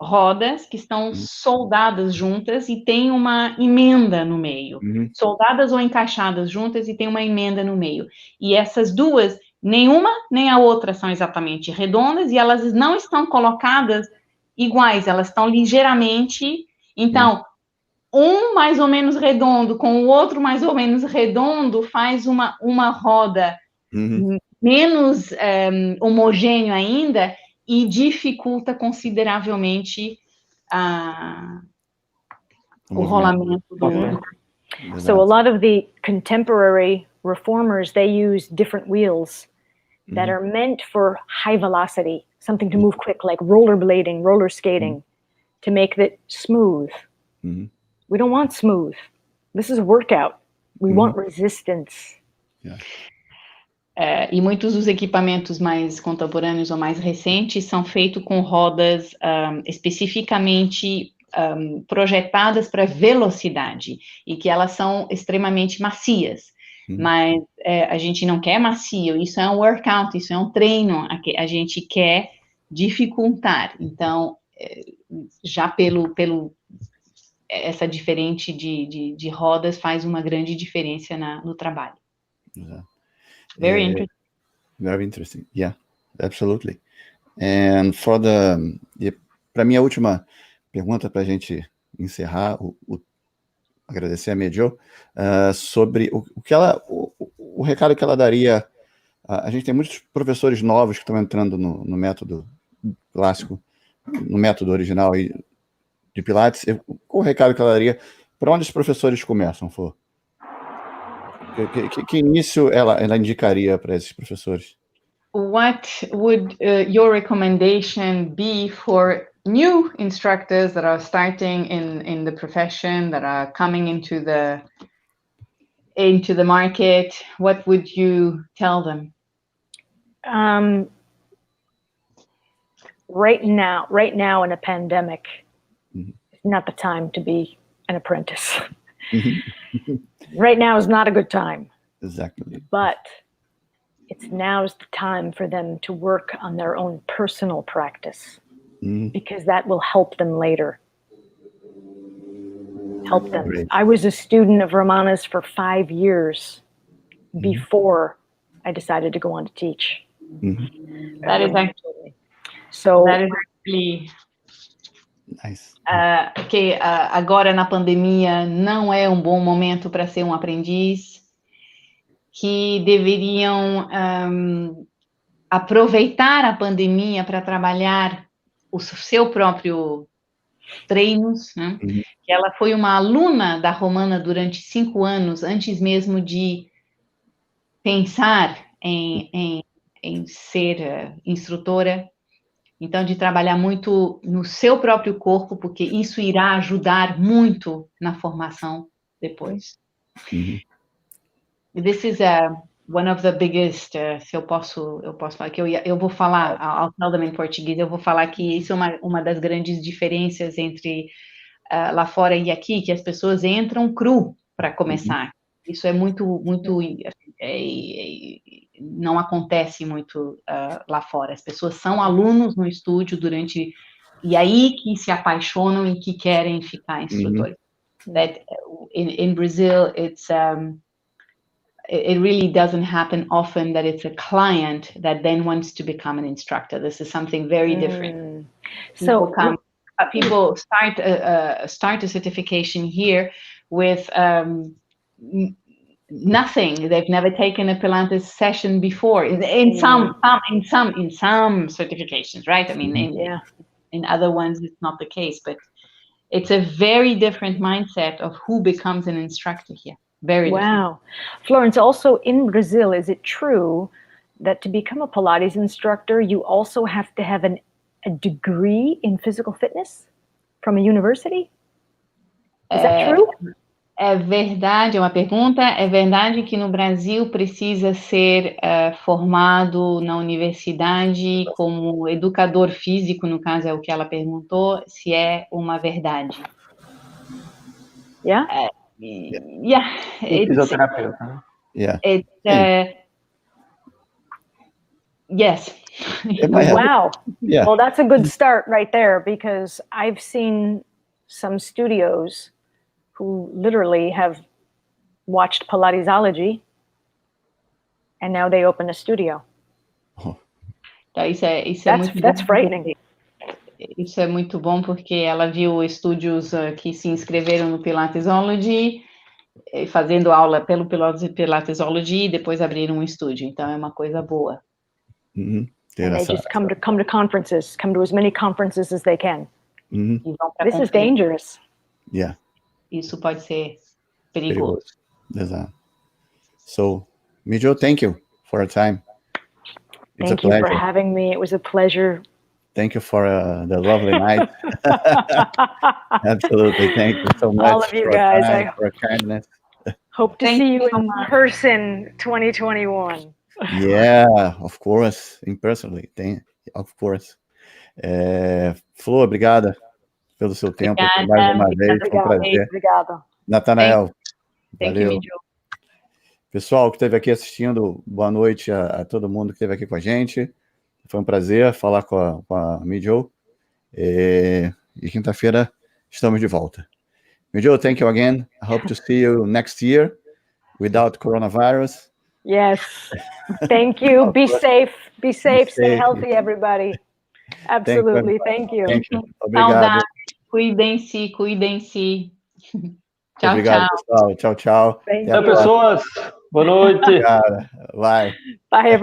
rodas que estão soldadas juntas e tem uma emenda no meio. Soldadas ou encaixadas juntas e tem uma emenda no meio. E essas 2, nenhuma nem a outra são exatamente redondas e elas não estão colocadas iguais, elas estão ligeiramente... Então, um mais ou menos redondo com o outro mais ou menos redondo faz uma roda menos homogênea ainda, e dificulta consideravelmente o rolamento do... So a lot of the contemporary reformers, they use different wheels that are meant for high velocity, something to move quick, like rollerblading, roller skating, to make it smooth. We don't want smooth. This is a workout. We want resistance. Yeah. E muitos dos equipamentos mais contemporâneos ou mais recentes são feitos com rodas especificamente projetadas para velocidade, e que elas são extremamente macias. Mas a gente não quer macio, isso é um workout, isso é um treino, a gente quer dificultar. Então, já essa diferente de rodas faz uma grande diferença no trabalho. Very interesting. Very interesting. Yeah, absolutely. And para mim, a última pergunta para a gente encerrar, agradecer a Mejo, sobre o recado que ela daria. A gente tem muitos professores novos que estão entrando no método clássico, no método original de Pilates. Qual o recado que ela daria? Para onde os professores começam, Flor? Que início ela indicaria para esses professores? What would your recommendation be for new instructors that are starting in the profession, that are coming into the market? What would you tell them? Right now in a pandemic, it's not the time to be an apprentice. Right now is not a good time. Exactly. But now's the time for them to work on their own personal practice, because that will help them later. Help them. Great. I was a student of Romana's for 5 years before I decided to go on to teach. That is actually nice. Que agora na pandemia não é um bom momento para ser um aprendiz, que deveriam aproveitar a pandemia para trabalhar o seu próprio treinos, né? Ela foi uma aluna da Romana durante 5 anos, antes mesmo de pensar em ser instrutora. Então, de trabalhar muito no seu próprio corpo, porque isso irá ajudar muito na formação depois. This is one of the biggest, se eu posso falar, que eu vou falar, I'll tell them in português, eu vou falar que isso é uma das grandes diferenças entre lá fora e aqui, que as pessoas entram cru para começar. Isso é muito não acontece muito lá fora. As pessoas são alunos no estúdio e aí que se apaixonam e que querem ficar instrutores. That in Brazil, it really doesn't happen often that it's a client that then wants to become an instructor. This is something very different. People start a certification here with nothing. They've never taken a Pilates session before. In some certifications, right? I mean, in other ones, it's not the case. But it's a very different mindset of who becomes an instructor here. Very different. Wow. Florence, also in Brazil, is it true that to become a Pilates instructor, you also have to have a degree in physical fitness from a university? Is that true? É verdade, é uma pergunta. É verdade que no Brasil precisa ser formado na universidade como educador físico, no caso é o que ela perguntou, se é uma verdade. Yeah? Yeah. Fisioterapeuta. Yeah. Yes. Wow. Yeah. Well, that's a good start right there, because I've seen some studios who literally have watched Pilatesology and now they open a studio. Então, isso é muito That's frightening. Isso é muito bom porque ela viu estúdios que se inscreveram no Pilatesology, fazendo aula pelo Pilatesology e depois abriram um estúdio. Então é uma coisa boa. And they just come to conferences, come to as many conferences as they can. This is dangerous. Yeah. Isso pode ser perigoso. Exato. So, Mejo, thank you for your time. It's Thank a pleasure. you for having me. It was a pleasure. Thank you for the lovely night. Absolutely. Thank you so much. All of you guys. I for kindness. Hope to see you in person 2021. Yeah, of course. In personally. Of course. Flor, obrigada pelo seu tempo. Mais uma vez. Foi um prazer. Obrigada. Natanael. Thank Valeu. you, Mejo. Pessoal que esteve aqui assistindo, boa noite a todo mundo que esteve aqui com a gente. Foi um prazer falar com a Mejo. E quinta-feira estamos de volta. Mejo, thank you again. I hope to see you next year without coronavirus. Yes. Thank you. Be safe. Be safe. Stay healthy, everybody. Absolutely. Thank you. Thank you. Obrigado. Saudade. Cuidem-se, cuidem-se. Tchau, Obrigado, tchau. pessoal. Tchau, tchau. Thank Então, you. pessoas, boa noite. Cara, vai. Bye,